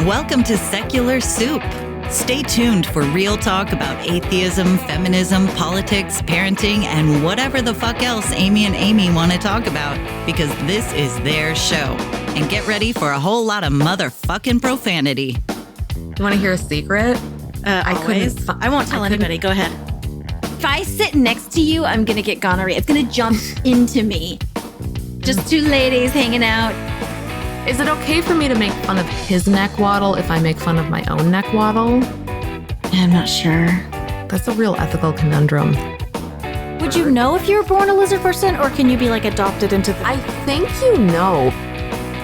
Welcome to Secular Soup. Stay tuned for real talk about atheism, feminism, politics, parenting, and whatever the fuck else Amy and Amy want to talk about, because this is their show. And get ready for a whole lot of motherfucking profanity. You want to hear a secret? I won't tell anybody. Go ahead. If I sit next to you, I'm going to get gonorrhea. It's going to jump into me. Just two ladies hanging out. Is it okay for me to make fun of his neck waddle if I make fun of my own neck waddle? I'm not sure. That's a real ethical conundrum. Would you know if you were born a lizard person, or can you be like adopted into the... I think you know.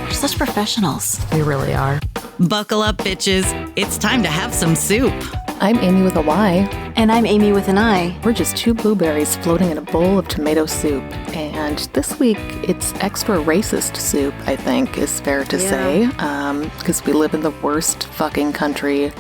We're such professionals. We really are. Buckle up, bitches. It's time to have some soup. I'm Amy with a Y. And I'm Amy with an I. We're just two blueberries floating in a bowl of tomato soup. And this week, it's extra racist soup, I think, is fair to say. Because we live in the worst fucking country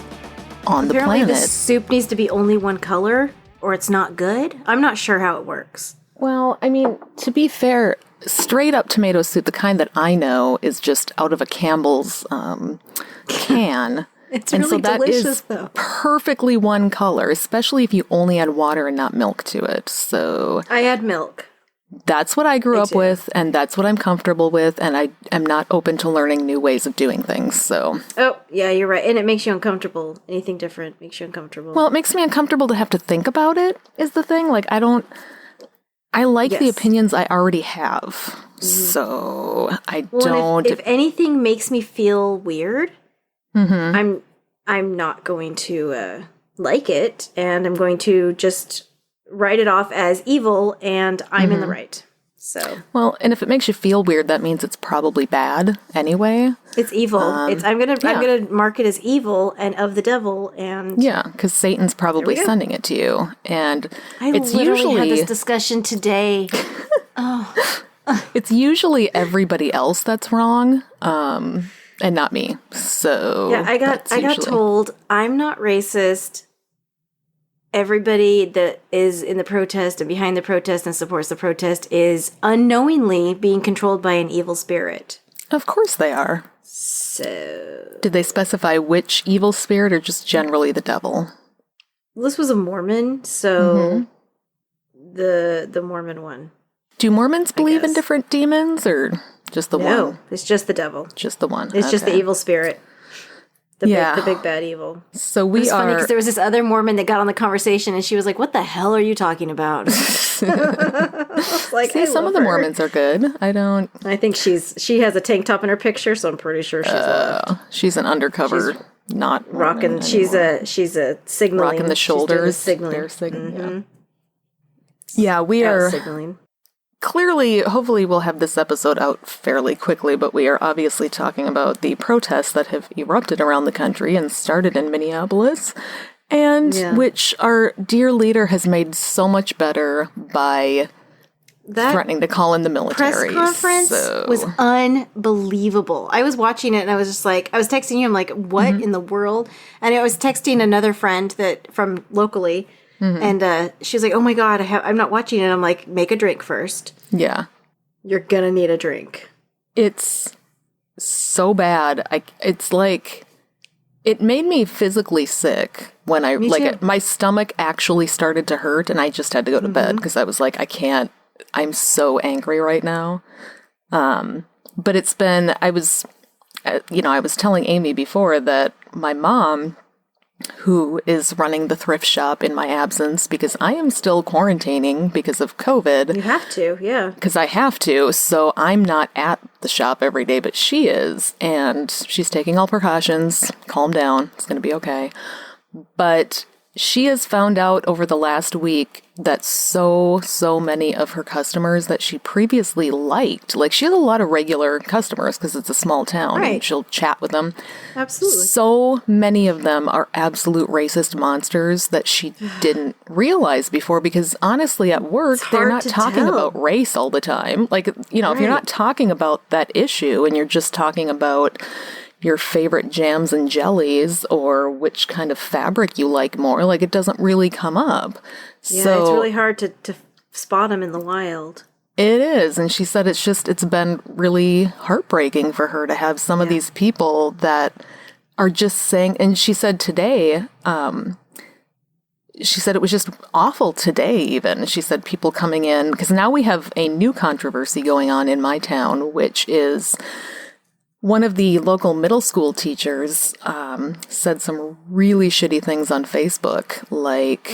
on the planet. Apparently this soup needs to be only one color, or it's not good. I'm not sure how it works. Well, I mean, to be fair, straight up tomato soup, the kind that I know, is just out of a Campbell's can. It's and really so that delicious, is though. Perfectly one color, especially if you only add water and not milk to it. So I add milk. That's what I grew up with, and that's what I'm comfortable with, and I am not open to learning new ways of doing things, so. Oh, yeah, you're right. And it makes you uncomfortable. Anything different makes you uncomfortable. Well, it makes me uncomfortable to have to think about it, is the thing. Like, I like the opinions I already have, so I don't. If anything makes me feel weird, I'm not going to like it, and I'm going to just write it off as evil, and I'm in the right. So well, and if it makes you feel weird, that means it's probably bad anyway. It's evil. I'm gonna mark it as evil and of the devil, and because Satan's probably sending it to you, and it's literally usually had this discussion today. It's usually everybody else that's wrong. And not me. So yeah, I got told I'm not racist. Everybody that is in the protest and behind the protest and supports the protest is unknowingly being controlled by an evil spirit. Of course they are. So did they specify which evil spirit or just generally the devil? This was a Mormon, so the Mormon one. Do Mormons believe in different demons or just the one? No, it's just the devil. Just the one. It's just the evil spirit. The big bad evil. So it was funny because there was this other Mormon that got on the conversation and she was like, "What the hell are you talking about?" Like, some of the Mormons are good. I think she has a tank top in her picture, so I'm pretty sure she's an undercover. Not rocking. Mormon she's a signaling. Rocking the shoulders. Signaling. Yeah, we are signaling. Clearly, hopefully we'll have this episode out fairly quickly, but we are obviously talking about the protests that have erupted around the country and started in Minneapolis, and which our dear leader has made so much better by threatening to call in the military. Press conference was unbelievable. I was watching it and I was just like, I was texting you, I'm like, what in the world? And I was texting another friend from locally. And she was like, "Oh my God, I'm not watching it." I'm like, "Make a drink first." Yeah, you're gonna need a drink. It's so bad. It's like it made me physically sick when my stomach actually started to hurt, and I just had to go to bed because I was like, I can't. I'm so angry right now. But it's been. I was telling Amy before that my mom, who is running the thrift shop in my absence because I am still quarantining because of COVID. You have to, yeah. Because I have to, so I'm not at the shop every day, but she is, and she's taking all precautions. Calm down, it's going to be okay. But she has found out over the last week that so many of her customers that she previously liked, like she has a lot of regular customers because it's a small town, right, and she'll chat with them. Absolutely. So many of them are absolute racist monsters that she didn't realize before, because honestly at work, they're not talking about race all the time. Like, if you're not talking about that issue and you're just talking about your favorite jams and jellies or which kind of fabric you like more, like it doesn't really come up. Yeah, so, it's really hard to spot them in the wild. It is. And she said it's been really heartbreaking for her to have some of these people that are just saying, and she said today, she said it was just awful today even. She said people coming in, because now we have a new controversy going on in my town, which is one of the local middle school teachers said some really shitty things on Facebook, like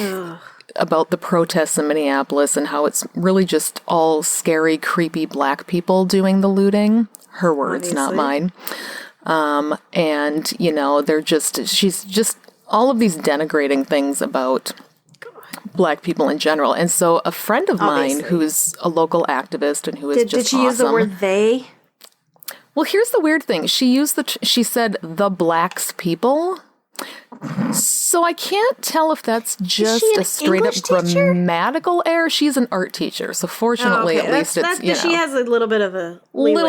about the protests in Minneapolis and how it's really just all scary, creepy black people doing the looting. Her words, not mine. And, you know, she's just all of these denigrating things about black people in general. And so a friend of mine who's a local activist and who is just Did she use the word they? Well, here's the weird thing. She said the blacks people. So I can't tell if that's just a straight up grammatical error. She's an art teacher. So fortunately, at least it's, you know. She has a little bit of a leeway.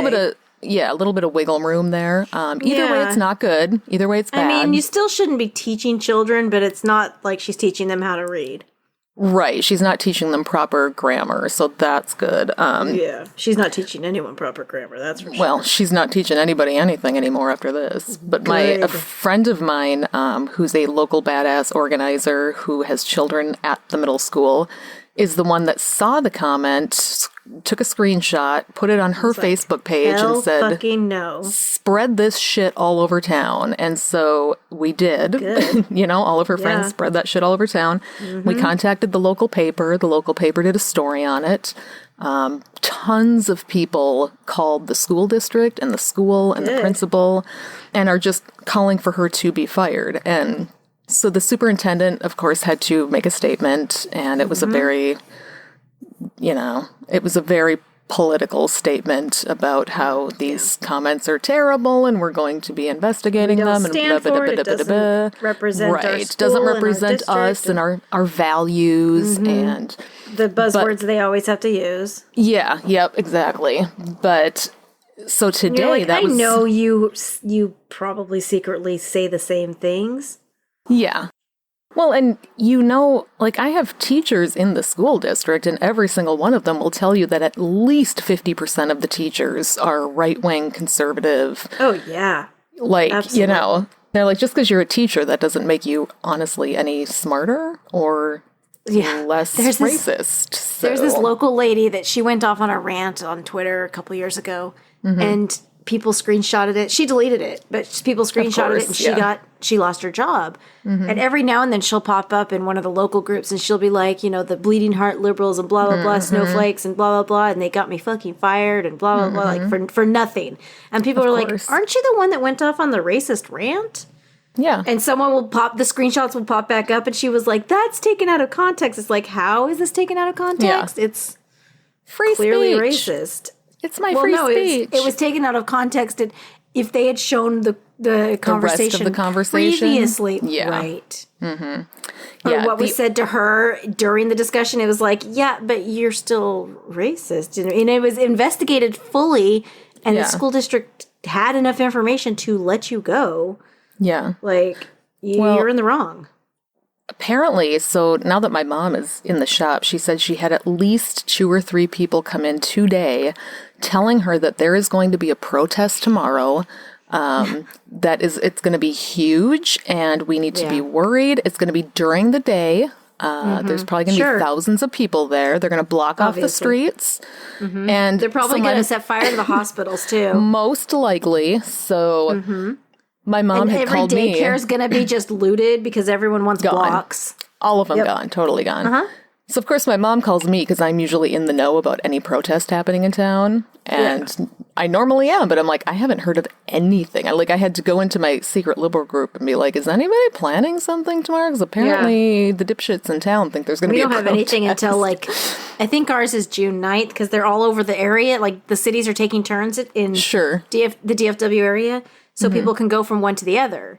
A little bit of wiggle room there. Either way, it's not good. Either way, it's bad. I mean, you still shouldn't be teaching children, but it's not like she's teaching them how to read. Right. She's not teaching them proper grammar, so that's good. She's not teaching anyone proper grammar, that's for sure. Well, she's not teaching anybody anything anymore after this. But a friend of mine, who's a local badass organizer who has children at the middle school, is the one that saw the comment, took a screenshot, put it on her Facebook page and said, fucking no. Spread this shit all over town. And so we did. You know, all of her friends spread that shit all over town. Mm-hmm. We contacted the local paper. The local paper did a story on it. Tons of people called the school district and the school and the principal and are just calling for her to be fired. And so the superintendent, of course, had to make a statement, and it was a very, it was a very political statement about how these comments are terrible and we're going to be investigating them. And blah, blah, blah, blah, blah, blah. Represent right. our school Doesn't represent us and our values and the buzzwords they always have to use. Yeah, yep, exactly. But so today I know you probably secretly say the same things. Yeah. Well, and I have teachers in the school district, and every single one of them will tell you that at least 50% of the teachers are right-wing conservative. Oh, yeah. Absolutely. They're like, just because you're a teacher, that doesn't make you honestly any smarter or less racist. There's this local lady that she went off on a rant on Twitter a couple years ago, and people screenshotted it. She deleted it, but people screenshotted it, and she lost her job. And every now and then she'll pop up in one of the local groups, and she'll be like, the bleeding heart liberals and blah blah blah snowflakes and blah blah blah, and they got me fucking fired and blah blah blah, like for nothing. And people are like, aren't you the one that went off on the racist rant? Yeah. And someone will the screenshots will pop back up, and she was like, that's taken out of context. It's like, how is this taken out of context? It's clearly racist. It's my free speech. It was taken out of context. If they had shown the conversation, rest of the conversation previously, right? Or what was said to her during the discussion, it was like, yeah, but you're still racist, and it was investigated fully, and the school district had enough information to let you go. Yeah, you're in the wrong. Apparently, so now that my mom is in the shop, she said she had at least 2 or 3 people come in today telling her that there is going to be a protest tomorrow. It's going to be huge and we need to be worried. It's going to be during the day. There's probably going to be thousands of people there. They're going to block off the streets. And they're probably going to set fire to the hospitals too. Most likely. So... My mom had called me. Every daycare is going to be just looted because everyone wants blocks. All of them gone. Totally gone. So, of course, my mom calls me because I'm usually in the know about any protest happening in town. And I normally am, but I'm like, I haven't heard of anything. I had to go into my secret liberal group and be like, is anybody planning something tomorrow? Because apparently the dipshits in town think there's going to be a protest. We don't have anything until, I think ours is June 9th because they're all over the area. The cities are taking turns in the DFW area. So people can go from one to the other.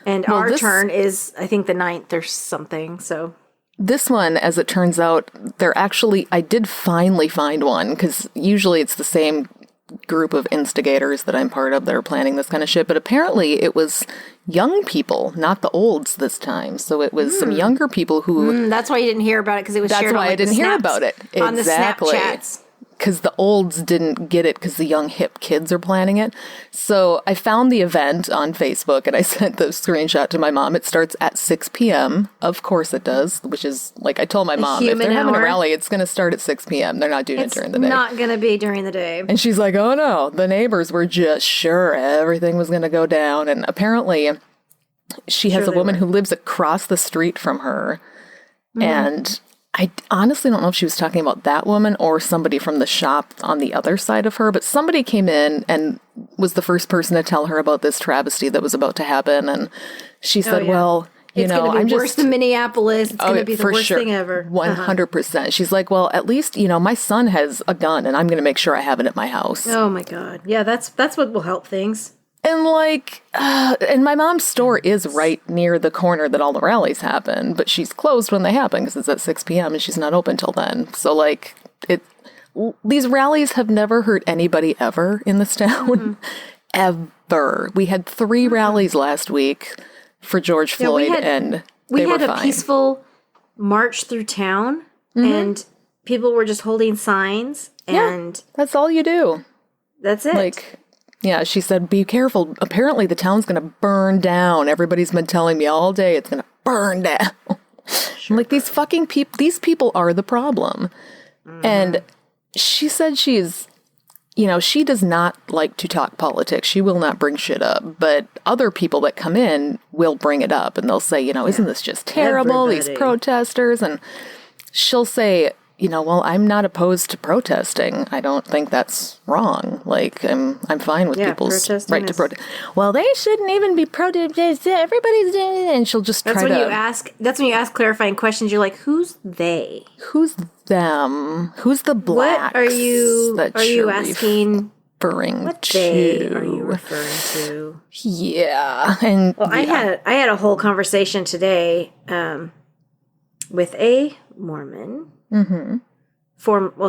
And our turn is, I think, the 9th or something, so... This one, as it turns out, I did finally find one, because usually it's the same group of instigators that I'm part of that are planning this kind of shit, but apparently it was young people, not the olds this time. So it was some younger people who... that's why you didn't hear about it, because it was shared on I didn't hear about it. On the Snapchats. because the olds didn't get it because the young hip kids are planning it. So I found the event on Facebook and I sent the screenshot to my mom. It starts at 6 p.m. Of course it does, which is like I told my mom, if they're having a rally, it's going to start at 6 p.m. They're not doing it during the day. It's not going to be during the day. And she's like, oh no, the neighbors were just sure everything was going to go down. And apparently she has a woman who lives across the street from her. And I honestly don't know if she was talking about that woman or somebody from the shop on the other side of her, but somebody came in and was the first person to tell her about this travesty that was about to happen. And she said, well, it's going to be worse than Minneapolis. It's going to be the worst thing ever. 100%. She's like, well, at least, my son has a gun and I'm going to make sure I have it at my house. Oh my God. Yeah, that's what will help things. And and my mom's store is right near the corner that all the rallies happen, but she's closed when they happen because it's at 6 p.m. and she's not open till then. So these rallies have never hurt anybody ever in this town, ever. We had 3 rallies last week for George Floyd, and they were fine. We had a peaceful march through town, and people were just holding signs, and that's all you do. That's it. Yeah, she said, be careful. Apparently the town's going to burn down. Everybody's been telling me all day it's going to burn down. I'm like, these fucking people, these people are the problem. And she said she's, she does not like to talk politics. She will not bring shit up. But other people that come in will bring it up. And they'll say, isn't this just terrible, these protesters? And she'll say, well, I'm not opposed to protesting. I don't think that's wrong. I'm fine with people's right to protest. Well, they shouldn't even be protesting. Everybody's doing it. And she'll just That's when you ask clarifying questions. You're like, who's they? Who's them? Who's the blacks? What are you asking? What day are you referring to? Yeah. And I had a whole conversation today with a Mormon.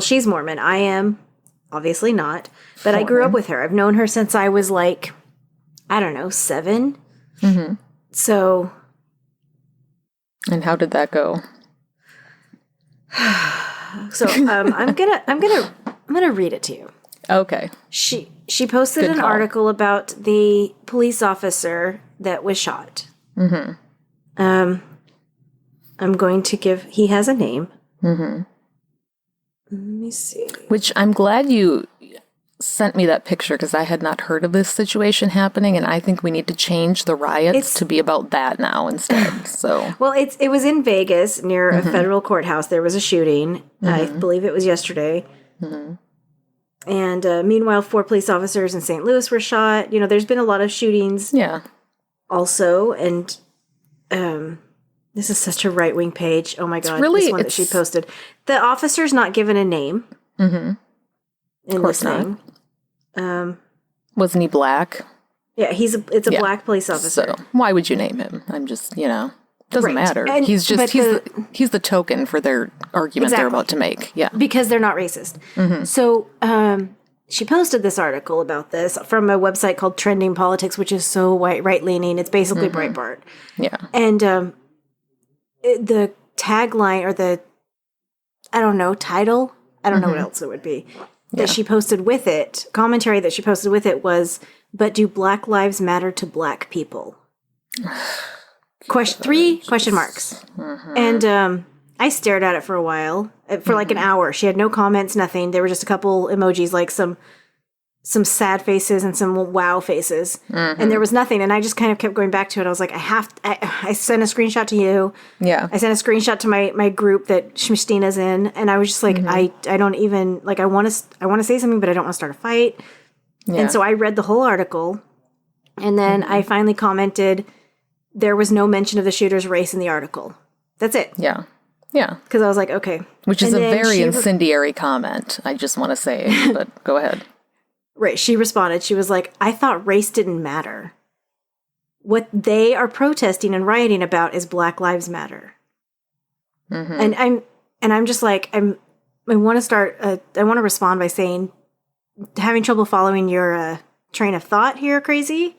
She's Mormon. I am obviously not, but I grew up with her. I've known her since I was 7. So, and how did that go? So, I'm gonna read it to you. Okay. She posted an article about the police officer that was shot. I'm going to he has a name. Let me see. Which I'm glad you sent me that picture because I had not heard of this situation happening, and I think we need to change the riots to be about that now instead. So, well, it was in Vegas near a federal courthouse. There was a shooting. I believe it was yesterday. And meanwhile, 4 police officers in St. Louis were shot. There's been a lot of shootings. Yeah. Also, and this is such a right-wing page. Oh my God, this one that she posted. The officer's not given a name. In this thing. Wasn't he black? Yeah, it's a black police officer. So why would you name him? I'm just, doesn't matter. And, he's the token for their argument they're about to make. Yeah. Because they're not racist. So she posted this article about this from a website called Trending Politics, which is so right-leaning. It's basically Breitbart. Yeah. And the tagline or the, title, I don't know what else it would be, that she posted with it, commentary that she posted with it was, but do Black Lives matter to Black people? 3 question marks. And I stared at it for a while, for an hour. She had no comments, nothing. There were just a couple emojis, like some sad faces and some wow faces. And there was nothing. And I just kind of kept going back to it. I was like, I sent a screenshot to you. Yeah. I sent a screenshot to my group that Schmistina's in. And I was just like, I don't even, I want to say something, but I don't want to start a fight. Yeah. And so I read the whole article. And then I finally commented, there was no mention of the shooter's race in the article. That's it. Yeah. Yeah. Because I was like, okay. Which is a very incendiary comment, I just want to say. But go ahead. Right. She responded. She was like, I thought race didn't matter. What they are protesting and rioting about is Black Lives Matter. And I'm just like, I want to respond by saying, having trouble following your train of thought here, crazy,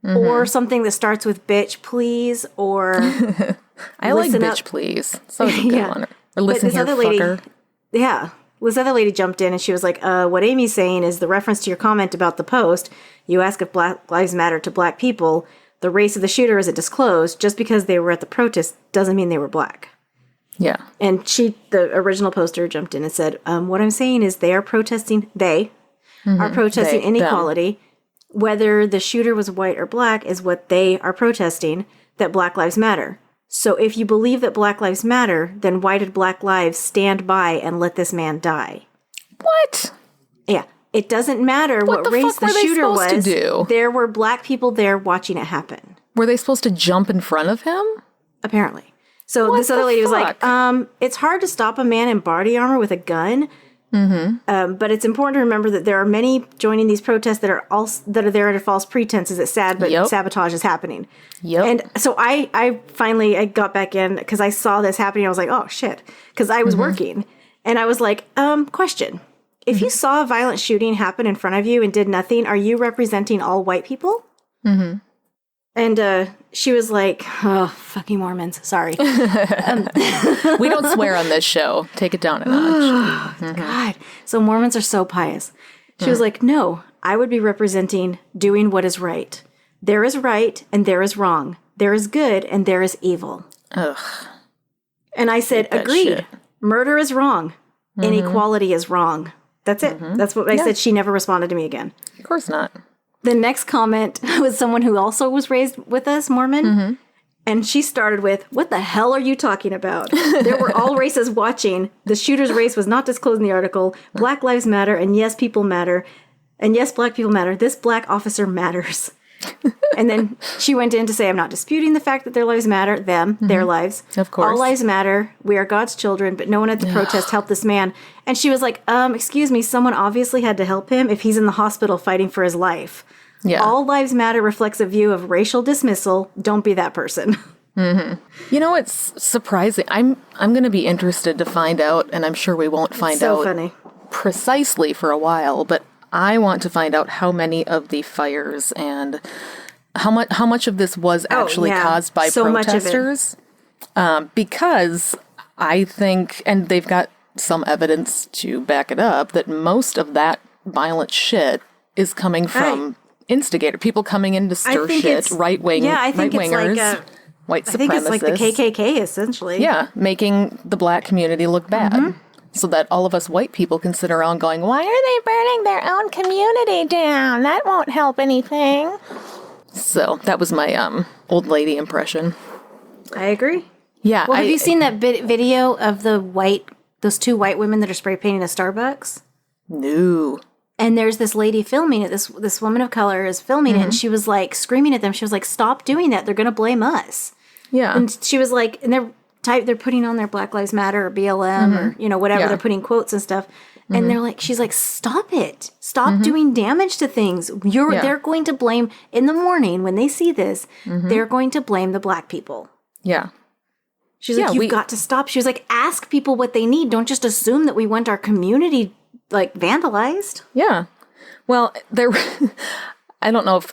or something that starts with bitch, please, or I like bitch, please. So good one. Or listen here, fucker. Yeah. this other lady jumped in and she was like, what Amy's saying is the reference to your comment about the post. You ask if Black Lives Matter to Black people. The race of the shooter isn't disclosed. Just because they were at the protest doesn't mean they were Black. Yeah. And the original poster jumped in and said, what I'm saying is they are protesting inequality. Them. Whether the shooter was white or Black is what they are protesting, that Black Lives Matter. So if you believe that Black Lives Matter, then why did Black lives stand by and let this man die? What? Yeah. It doesn't matter what race the shooter was. There were Black people there watching it happen. Were they supposed to jump in front of him? Apparently. So this other lady was like, it's hard to stop a man in body armor with a gun. Mm-hmm. But it's important to remember that there are many joining these protests that are there under false pretenses. It's sad, but sabotage is happening. Yep. And so I finally got back in because I saw this happening. I was like, oh shit, because I was working, and I was like, question: if you saw a violent shooting happen in front of you and did nothing, are you representing all white people? Mm-hmm. And she was like, oh, fucking Mormons. Sorry. We don't swear on this show. Take it down a notch. Mm-hmm. God. So Mormons are so pious. She was like, no, I would be representing doing what is right. There is right and there is wrong. There is good and there is evil. Ugh. And I said, agreed. Shit. Murder is wrong. Mm-hmm. Inequality is wrong. That's it. Mm-hmm. That's what I said. She never responded to me again. Of course not. The next comment was someone who also was raised with us, Mormon. Mm-hmm. And she started with, what the hell are you talking about? There were all races watching. The shooter's race was not disclosed in the article. Black lives matter, and yes, people matter. And yes, Black people matter. This Black officer matters. And then she went in to say, I'm not disputing the fact that their lives matter, their lives. Of course. All lives matter. We are God's children, but no one at the protest helped this man. And she was like, excuse me, someone obviously had to help him if he's in the hospital fighting for his life. Yeah. All lives matter reflects a view of racial dismissal. Don't be that person. Mm-hmm. You know, it's surprising. I'm going to be interested to find out, and I'm sure we won't find out precisely for a while, but I want to find out how many of the fires and how much of this was actually caused by protesters. Because I think, and they've got some evidence to back it up, that most of that violent shit is coming from people coming in to stir shit, right-wingers, white supremacists. I think it's like the KKK, essentially. Yeah, making the Black community look bad. Mm-hmm. So that all of us white people can sit around going, why are they burning their own community down? That won't help anything. So that was my old lady impression. I agree. Yeah. Well, have you seen that video of those two white women that are spray painting a Starbucks? No. And there's this lady filming it. This woman of color is filming it, and she was like screaming at them. She was like, stop doing that. They're going to blame us. Yeah. And she was like, and they're putting on their Black Lives Matter or BLM or, whatever. Yeah. They're putting quotes and stuff. And they're like, she's like, stop it. Stop doing damage to things. They're going to blame, in the morning when they see this, they're going to blame the Black people. Yeah. She's like, you've got to stop. She was like, ask people what they need. Don't just assume that we want our community, vandalized. Yeah. Well, I don't know if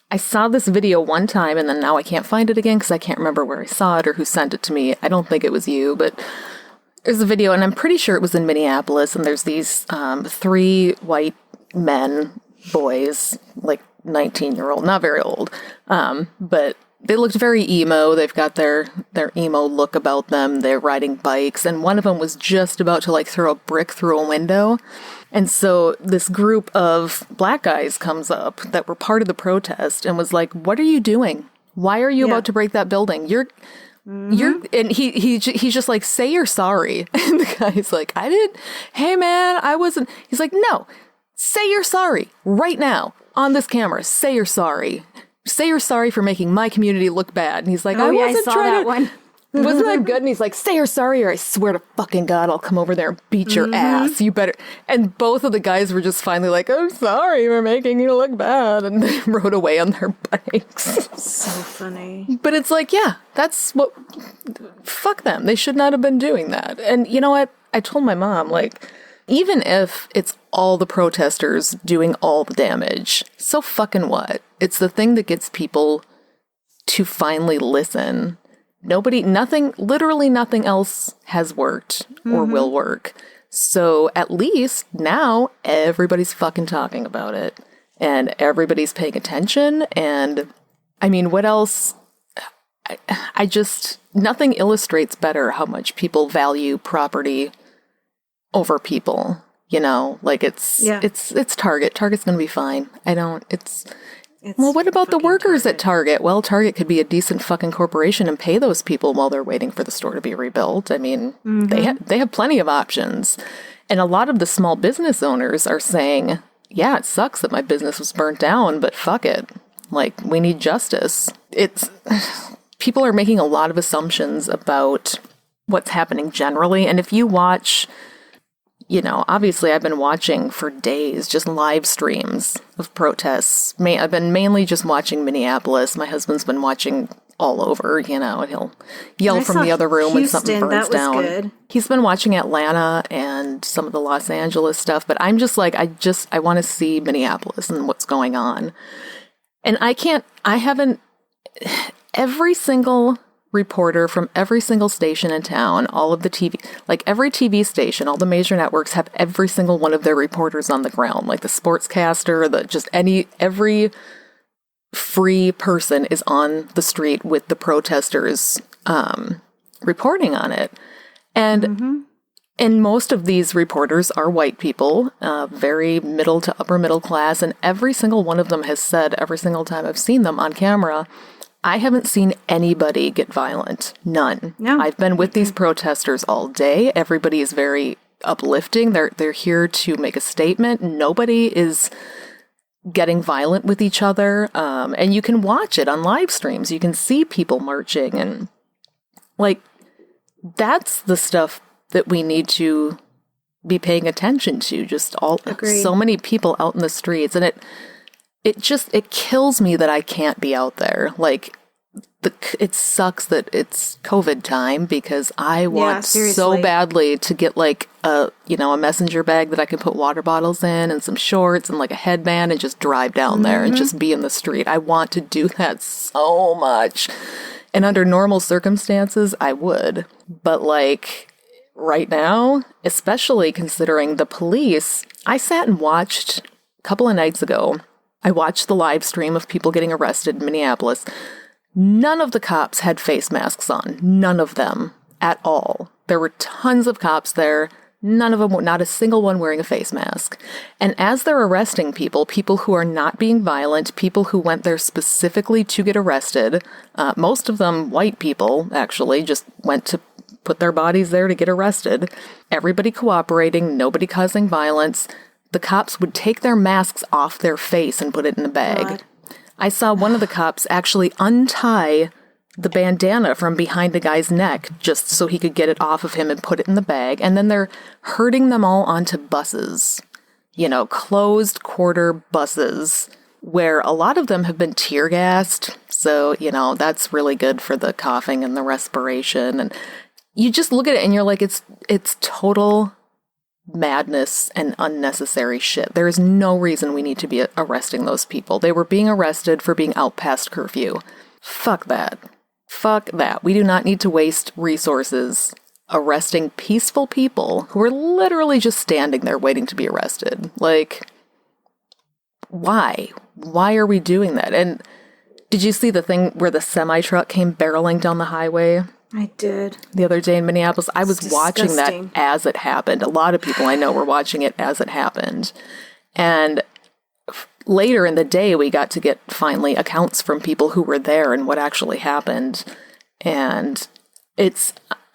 I saw this video one time, and then now I can't find it again because I can't remember where I saw it or who sent it to me. I don't think it was you, but there's a video, and I'm pretty sure it was in Minneapolis, and there's these 3 white boys, 19-year-old, not very old, but they looked very emo. They've got their emo look about them. They're riding bikes, and one of them was just about to throw a brick through a window. And so this group of Black guys comes up that were part of the protest and was like, what are you doing? Why are you about to break that building? And he's just like, say you're sorry. And the guy's like, hey man, I wasn't. He's like, no, say you're sorry right now on this camera. Say you're sorry. Say you're sorry for making my community look bad. And he's like, I saw that one. Wasn't that good? And he's like, say you're sorry, or I swear to fucking God, I'll come over there and beat your ass. You better. And both of the guys were just finally like, I'm sorry for making you look bad. And they rode away on their bikes. So funny. But it's like, yeah, that's what. Fuck them. They should not have been doing that. And you know what? I told my mom, even if it's all the protesters doing all the damage, so fucking what? It's the thing that gets people to finally listen. Literally nothing else has worked or will work. So at least now everybody's fucking talking about it and everybody's paying attention. And I mean, what else? I just, nothing illustrates better how much people value property over people, you know, like it's Target. Target's going to be fine. Well, what about the workers at Target? Well, Target could be a decent fucking corporation and pay those people while they're waiting for the store to be rebuilt. I mean, they have plenty of options. And a lot of the small business owners are saying, yeah, it sucks that my business was burnt down, but fuck it. Like, we need justice. People are making a lot of assumptions about what's happening generally. And if you watch, you know, obviously I've been watching for days just live streams of protests. I've been mainly just watching Minneapolis. My husband's been watching all over, you know, and he'll yell from the other room when something burns down. Good. He's been watching Atlanta and some of the Los Angeles stuff, but I'm just like, I want to see Minneapolis and what's going on. And every single reporter from every single station in town, all of the TV, like every TV station, all the major networks have every single one of their reporters on the ground, like the sportscaster, every free person is on the street with the protesters reporting on it. And most of these reporters are white people, very middle to upper middle class, and every single one of them has said, every single time I've seen them on camera, I haven't seen anybody get violent. None. No. I've been with these protesters all day. Everybody is very uplifting. They're here to make a statement. Nobody is getting violent with each other. And you can watch it on live streams. You can see people marching. And, like, that's the stuff that we need to be paying attention to. Just so many people out in the streets. And it kills me that I can't be out there. Like, it sucks that it's COVID time because I want so badly to get like a messenger bag that I can put water bottles in and some shorts and like a headband and just drive down there and just be in the street. I want to do that so much. And under normal circumstances, I would. But like right now, especially considering the police, I sat and watched a couple of nights ago. I watched the live stream of people getting arrested in Minneapolis. None of the cops had face masks on. None of them at all. There were tons of cops there. None of them, not a single one wearing a face mask. And as they're arresting people who are not being violent, people who went there specifically to get arrested, most of them white people, actually, just went to put their bodies there to get arrested. Everybody cooperating, nobody causing violence. The cops would take their masks off their face and put it in a bag. God. I saw one of the cops actually untie the bandana from behind the guy's neck just so he could get it off of him and put it in the bag. And then they're herding them all onto buses, closed quarter buses, where a lot of them have been tear gassed. So, that's really good for the coughing and the respiration. And you just look at it and you're like, it's total madness and unnecessary shit. There is no reason we need to be arresting those people. They were being arrested for being out past curfew. Fuck that. Fuck that. We do not need to waste resources arresting peaceful people who are literally just standing there waiting to be arrested. Like, why? Why are we doing that? And did you see the thing where the semi-truck came barreling down the highway? I did. The other day in Minneapolis, I was watching that as it happened. A lot of people I know were watching it as it happened. And later in the day, we got to get finally accounts from people who were there and what actually happened. And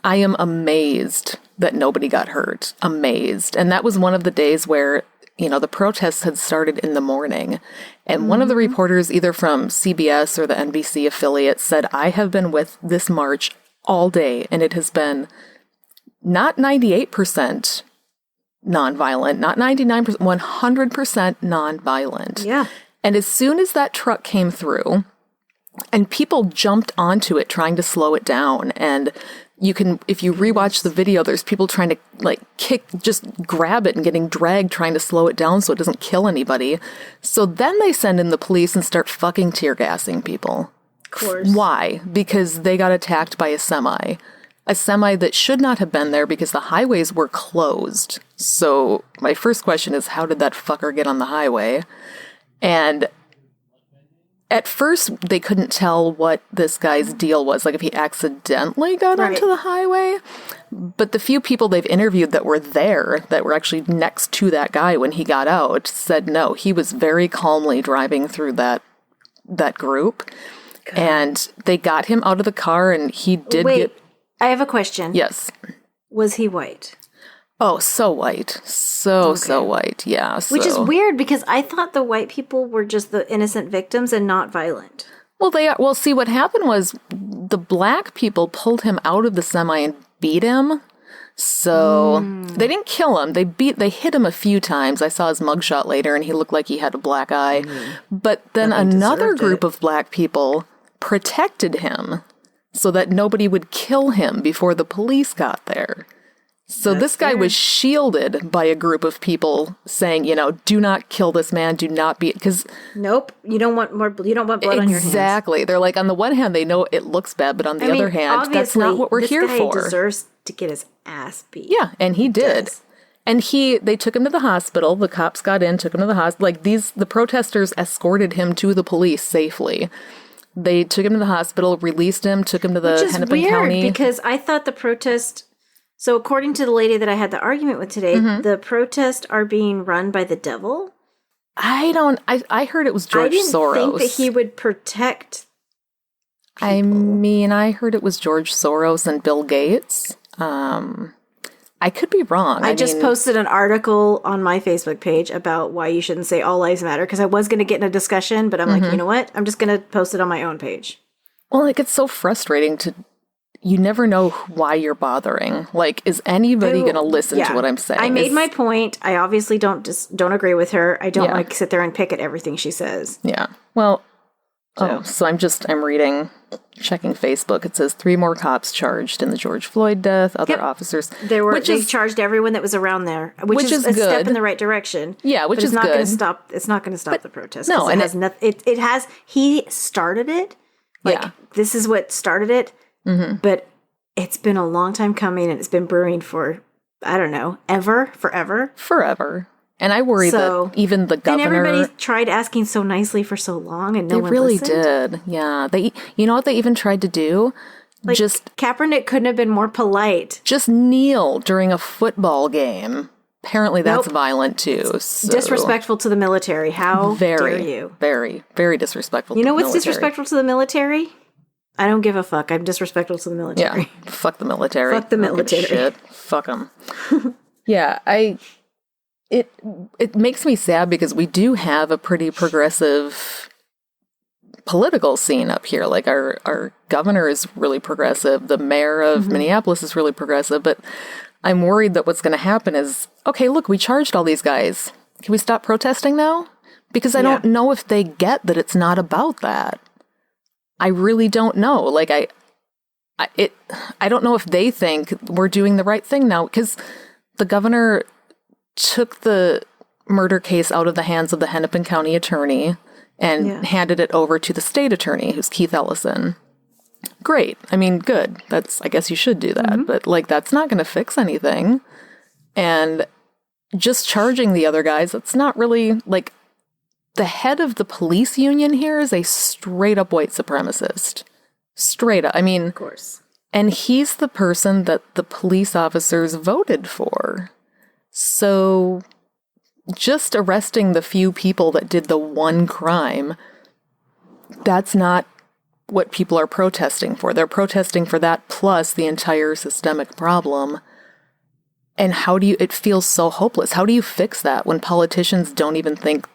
I am amazed that nobody got hurt. Amazed. And that was one of the days where, the protests had started in the morning. And one of the reporters, either from CBS or the NBC affiliate, said, I have been with this march all day, and it has been not 98% nonviolent, not 99%, 100% nonviolent. Yeah. And as soon as that truck came through, and people jumped onto it trying to slow it down, and you can, if you rewatch the video, there's people trying to just grab it and getting dragged trying to slow it down so it doesn't kill anybody. So then they send in the police and start fucking tear gassing people. Of course. Why? Because they got attacked by a semi. a semi that should not have been there because the highways were closed. So my first question is, how did that fucker get on the highway? And at first, they couldn't tell what this guy's deal was, like if he accidentally got onto the highway. But the few people they've interviewed that were there, that were actually next to that guy when he got out, said no, he was very calmly driving through that group. God. And they got him out of the car, and he did get... I have a question. Yes. Was he white? Oh, so white. So white. Yeah. Which is weird because I thought the white people were just the innocent victims and not violent. Well, they are. Well, see, what happened was the black people pulled him out of the semi and beat him. So they didn't kill him. They hit him a few times. I saw his mugshot later, and he looked like he had a black eye. But then another group of black people protected him so that nobody would kill him before the police got there. So this guy was shielded by a group of people saying, do not kill this man, do not be, because... Nope, you don't want blood on your hands. Exactly. They're like, on the one hand, they know it looks bad, but on the other hand, that's not what we're here for. This guy deserves to get his ass beat. Yeah, and he did. And they took him to the hospital, the cops got in, took him to the hospital, the protesters escorted him to the police safely. They took him to the hospital, released him, took him to the Hennepin County. Because I thought the protest... So according to the lady that I had the argument with today, the protests are being run by the devil? I heard it was George Soros. I didn't think that he would protect people. I mean, I heard it was George Soros and Bill Gates. I could be wrong. I just posted an article on my Facebook page about why you shouldn't say all lives matter, because I was going to get in a discussion, but I'm like, you know what? I'm just going to post it on my own page. Well, it gets so frustrating you never know why you're bothering. Like, is anybody going to listen to what I'm saying? I made my point. I obviously don't agree with her. I don't sit there and pick at everything she says. Yeah. Well, so I'm reading, checking Facebook. It says 3 more cops charged in the George Floyd death, other officers. They charged everyone that was around there, which is a step in the right direction. Yeah, which is not good. It's not going to stop the protest. No, and he started it. This is what started it. But it's been a long time coming, and it's been brewing for, I don't know, forever. And I worry that even the governor... And everybody tried asking so nicely for so long, and no one listened. They really did. Yeah. You know what they even tried to do? Kaepernick couldn't have been more polite. Just kneel during a football game. Apparently that's violent too. So. Disrespectful to the military. How dare you? Very, very disrespectful to the military. You know what's disrespectful to the military? I don't give a fuck. I'm disrespectful to the military. Yeah, fuck the military. Fuck the military. Shit. Fuck them. Yeah, it makes me sad because we do have a pretty progressive political scene up here. Like our governor is really progressive. The mayor of Minneapolis is really progressive. But I'm worried that what's going to happen is, okay, look, we charged all these guys. Can we stop protesting now? Because I don't know if they get that it's not about that. I really don't know. Like, I don't know if they think we're doing the right thing now, because the governor took the murder case out of the hands of the Hennepin County attorney and handed it over to the state attorney, who's Keith Ellison. Great. I mean, good. I guess you should do that. But, that's not going to fix anything. And just charging the other guys, that's not really, the head of the police union here is a straight up white supremacist. Straight up. I mean, of course. And he's the person that the police officers voted for. So just arresting the few people that did the one crime, that's not what people are protesting for. They're protesting for that plus the entire systemic problem. And it feels so hopeless. How do you fix that when politicians don't even think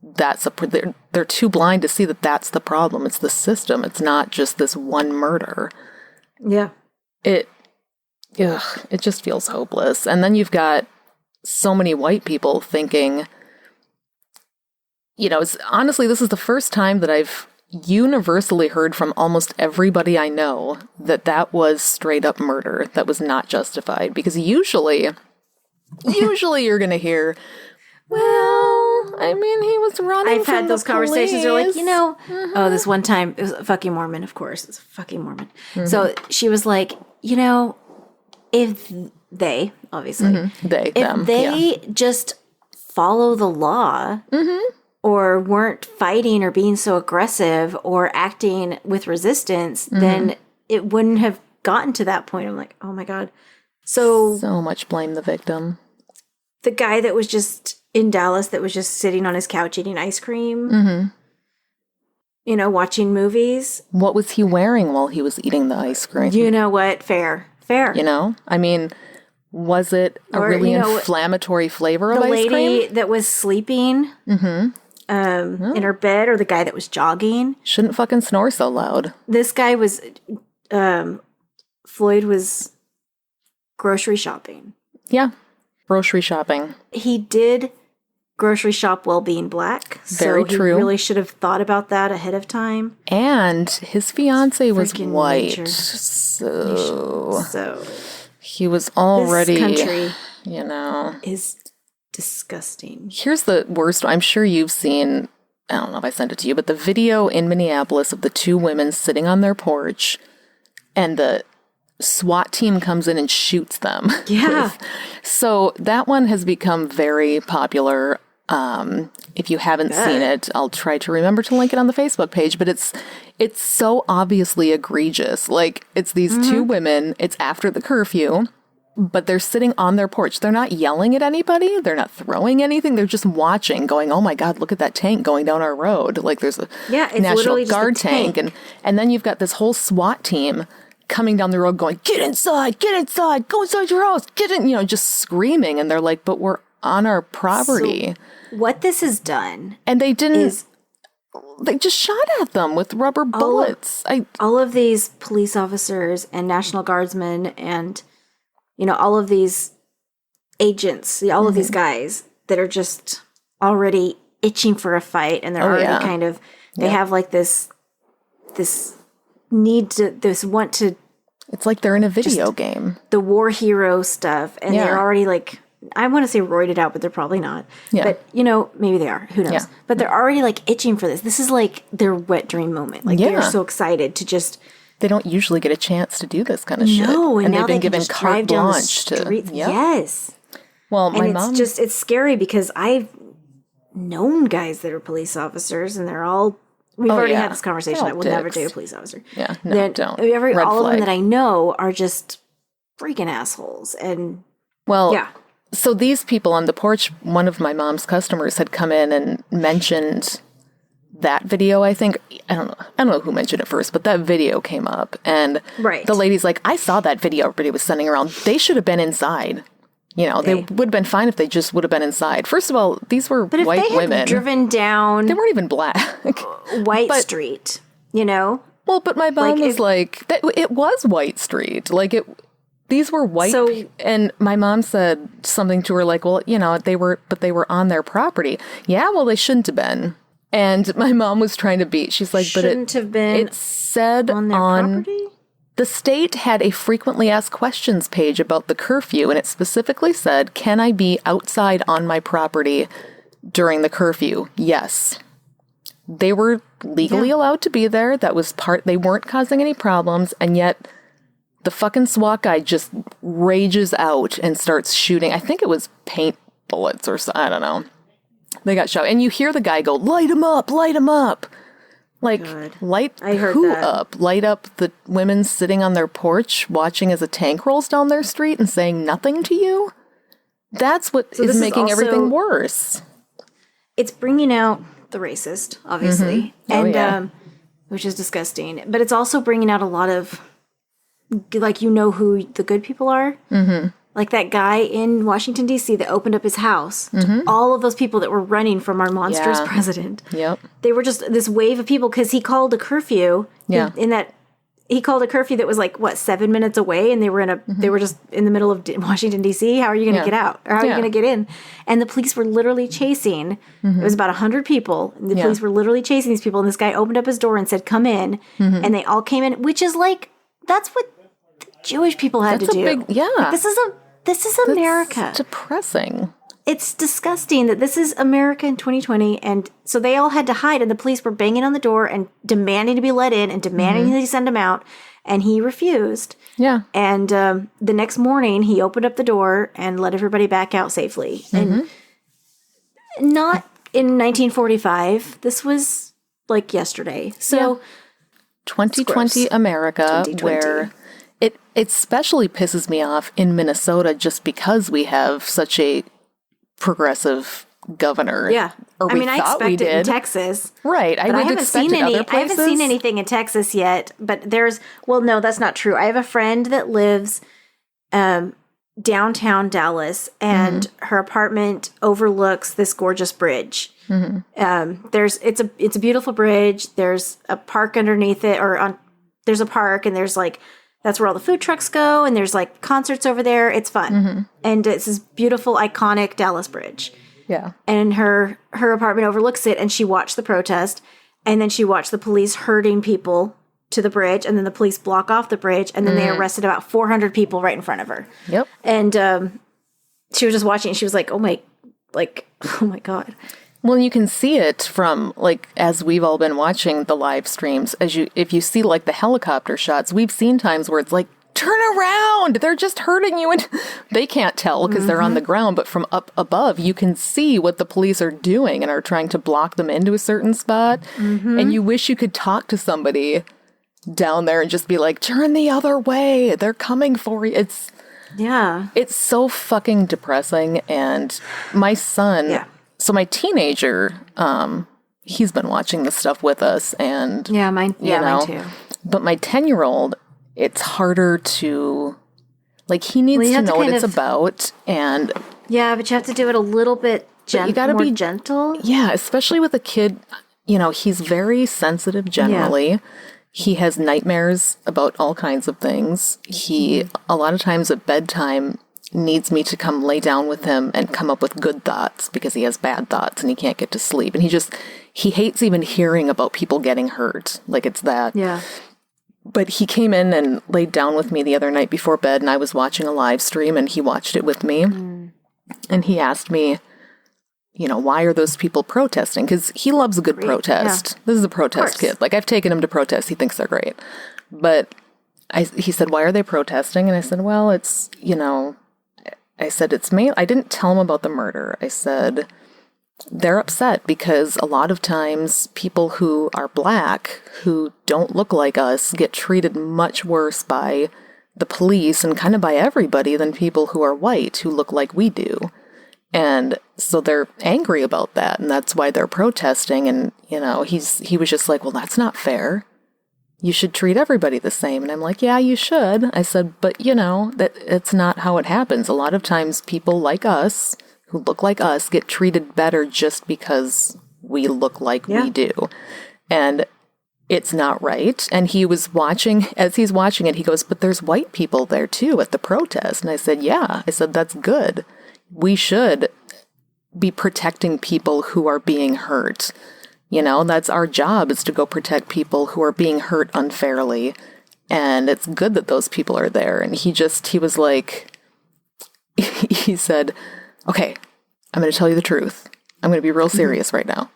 they're too blind to see that that's the problem? It's the system. It's not just this one murder. Yeah. It just feels hopeless. And then you've got so many white people thinking, honestly, this is the first time that I've universally heard from almost everybody I know that was straight up murder, that was not justified. Because usually you're going to hear, well, I mean, he was running. I've had those conversations. They're like, oh, this one time, it was a fucking Mormon, of course. It's a fucking Mormon. So she was like, you know, if they, obviously, they just follow the law or weren't fighting or being so aggressive or acting with resistance, then it wouldn't have gotten to that point. I'm like, oh my God. So much blame the victim. The guy that was just in Dallas that was just sitting on his couch eating ice cream, you know, watching movies. What was he wearing while he was eating the ice cream? You know what? Fair. You know? I mean, was it a really inflammatory flavor of ice cream? The lady that was sleeping in her bed, or the guy that was jogging. Shouldn't fucking snore so loud. This guy was, Floyd was grocery shopping. Yeah. Grocery shopping. He did grocery shop while being black. Very true. He really should have thought about that ahead of time. And his fiance was white. Nature. So he was already, this country, you know, is disgusting. Here's the worst. I'm sure you've seen, I don't know if I sent it to you, but the video in Minneapolis of the two women sitting on their porch and the SWAT team comes in and shoots them. Yeah. So that one has become very popular. If you haven't seen it, I'll try to remember to link it on the Facebook page, but it's so obviously egregious. Like, it's these two women, it's after the curfew, but they're sitting on their porch. They're not yelling at anybody. They're not throwing anything. They're just watching, going, oh my God, look at that tank going down our road. Like, there's a National Guard tank. And then you've got this whole SWAT team coming down the road going, get inside, go inside your house, get in, you know, just screaming. And they're like, but we're on our property. So what this has done. And they just shot at them with rubber bullets. All of these police officers and National Guardsmen and, you know, all of these agents, all of these guys that are just already itching for a fight, and they're already kind of, they have like this need to, this want to. It's like they're in a video game. The war hero stuff, and they're already like, I want to say roided out, but they're probably not. Yeah. But, you know, maybe they are. Who knows? Yeah. But they're already like itching for this. This is like their wet dream moment. Like they're so excited to just. They don't usually get a chance to do this kind of shit. No, and now they've been they can given just drive down the street. Yes. Well, my mom. It's scary because I've known guys that are police officers, and they're all. We've already had this conversation. I will never date a police officer. Yeah, no, don't. All of them that I know are just freaking assholes. And so these people on the porch, one of my mom's customers had come in and mentioned that video. I think I don't know who mentioned it first, but that video came up, and the lady's like, "I saw that video everybody was sending around. They should have been inside." You know, they would have been fine if they just would have been inside. First of all, these were white women. But if they had driven down... They weren't even black. White Street, you know? Well, but my mom was like... It was White Street. Like, these were white... and my mom said something to her like, well, you know, they were on their property. Yeah, well, they shouldn't have been. And my mom was trying to beat... She's like, but it said on their property? The state had a frequently asked questions page about the curfew, and it specifically said, can I be outside on my property during the curfew? Yes. They were legally allowed to be there. That was they weren't causing any problems, and yet the fucking SWAT guy just rages out and starts shooting. I think it was paint bullets or something. I don't know. They got shot. And you hear the guy go, light him up, light him up. Like, light who up? Light up the women sitting on their porch watching as a tank rolls down their street and saying nothing to you? That's what is making everything worse. It's bringing out the racist, obviously, and which is disgusting. But it's also bringing out a lot of, like, you know who the good people are? Mm-hmm. Like that guy in Washington, D.C. that opened up his house to all of those people that were running from our monstrous president. Yep. They were just this wave of people because he called a curfew. Yeah. He called a curfew that was like, 7 minutes away, and they were they were just in the middle of Washington, D.C. How are you going to get out? Or how are you going to get in? And the police were literally chasing. It was about 100 people. And the police were literally chasing these people. And this guy opened up his door and said, come in. And they all came in, which is like, that's what Jewish people had to do. Like, this is America. It's depressing. it's disgusting that this is America in 2020. And so they all had to hide, and the police were banging on the door and demanding to be let in and demanding that he send him out. And he refused. Yeah. And the next morning, he opened up the door and let everybody back out safely. And not in 1945. This was like yesterday. So 2020 America, 2020. Where it especially pisses me off in Minnesota just because we have such a progressive governor. Yeah. Or I mean, I expect it in Texas. Right. I haven't seen anything in Texas yet, but no, that's not true. I have a friend that lives downtown Dallas, and her apartment overlooks this gorgeous bridge. It's a beautiful bridge. There's a park underneath it, there's a park, and there's like, that's where all the food trucks go, and there's like concerts over there. It's fun. And it's this beautiful, iconic Dallas bridge. Yeah. And her apartment overlooks it, and she watched the protest, and then she watched the police herding people to the bridge, and then the police block off the bridge, and then they arrested about 400 people right in front of her. Yep. And she was just watching, and she was like, oh my God. Well, you can see it from, like, as we've all been watching the live streams, if you see, like, the helicopter shots, we've seen times where it's like, turn around, they're just hurting you, and they can't tell because they're on the ground, but from up above, you can see what the police are doing and are trying to block them into a certain spot, and you wish you could talk to somebody down there and just be like, turn the other way, they're coming for you. It's so fucking depressing. And my son, so my teenager, he's been watching this stuff with us, and mine too. But my 10-year-old, it's harder to, like, he needs to know what it's about, and but you have to do it a little bit you gotta more be gentle. Yeah, especially with a kid, he's very sensitive generally. Yeah. He has nightmares about all kinds of things. He, a lot of times at bedtime, needs me to come lay down with him and come up with good thoughts because he has bad thoughts and he can't get to sleep. And he hates even hearing about people getting hurt. Like, it's that. Yeah. But he came in and laid down with me the other night before bed, and I was watching a live stream, and he watched it with me. And he asked me, why are those people protesting? Because he loves a good protest. Yeah. This is a protest kid. Like, I've taken him to protests. He thinks they're great. But he said, why are they protesting? And I said, well, it's, I said, it's me. I didn't tell him about the murder. I said, they're upset because a lot of times people who are black, who don't look like us, get treated much worse by the police and kind of by everybody than people who are white, who look like we do. And so they're angry about that, and that's why they're protesting. And, he was just like, well, that's not fair. You should treat everybody the same. And I'm like, yeah, you should. I said, but, that it's not how it happens. A lot of times people like us, who look like us, get treated better just because we look like we do. And it's not right. And he was watching, as he's watching it, he goes, but there's white people there too at the protest. And I said, yeah. I said, that's good. We should be protecting people who are being hurt. That's our job, is to go protect people who are being hurt unfairly. And it's good that those people are there. And he was like, he said, okay, I'm going to tell you the truth. I'm going to be real serious right now.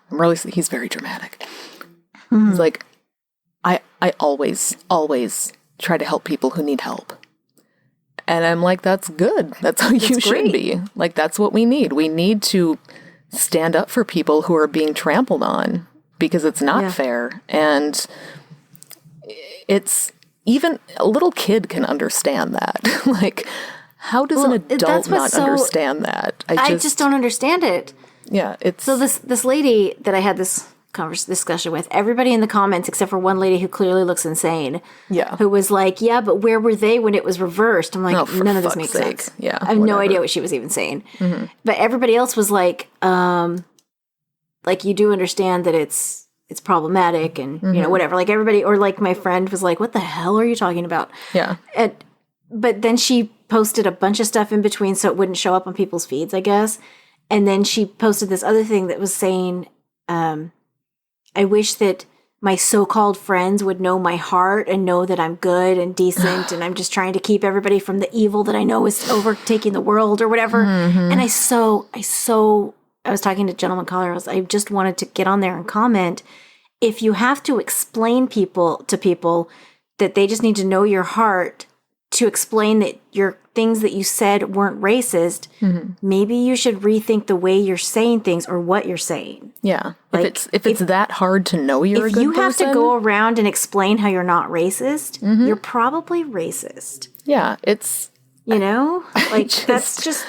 He's very dramatic. He's like, I always try to help people who need help. And I'm like, that's good. That's how you should be. Like, that's what we need. We need to stand up for people who are being trampled on, because it's not fair. And it's, even a little kid can understand that. Like, how does an adult not understand that? I just don't understand it. Yeah. So this lady that I had this discussion with, everybody in the comments except for one lady who clearly looks insane, who was like, yeah, but where were they when it was reversed? I'm like, none of this makes sense. Yeah, I have no idea what she was even saying. But everybody else was like you do understand that it's problematic, and whatever. Like, everybody, or like my friend was like, what the hell are you talking about? Yeah. But then she posted a bunch of stuff in between so it wouldn't show up on people's feeds, I guess. And then she posted this other thing that was saying, I wish that my so-called friends would know my heart and know that I'm good and decent and I'm just trying to keep everybody from the evil that I know is overtaking the world or whatever. And I was talking to Gentleman Caller. I just wanted to get on there and comment. If you have to explain to people that they just need to know your heart to explain that your things that you said weren't racist, maybe you should rethink the way you're saying things or what you're saying. Yeah. Like, if it's that hard to know you're a good person. If you have to go around and explain how you're not racist, you're probably racist. Yeah. It's... You know? Like, that's just...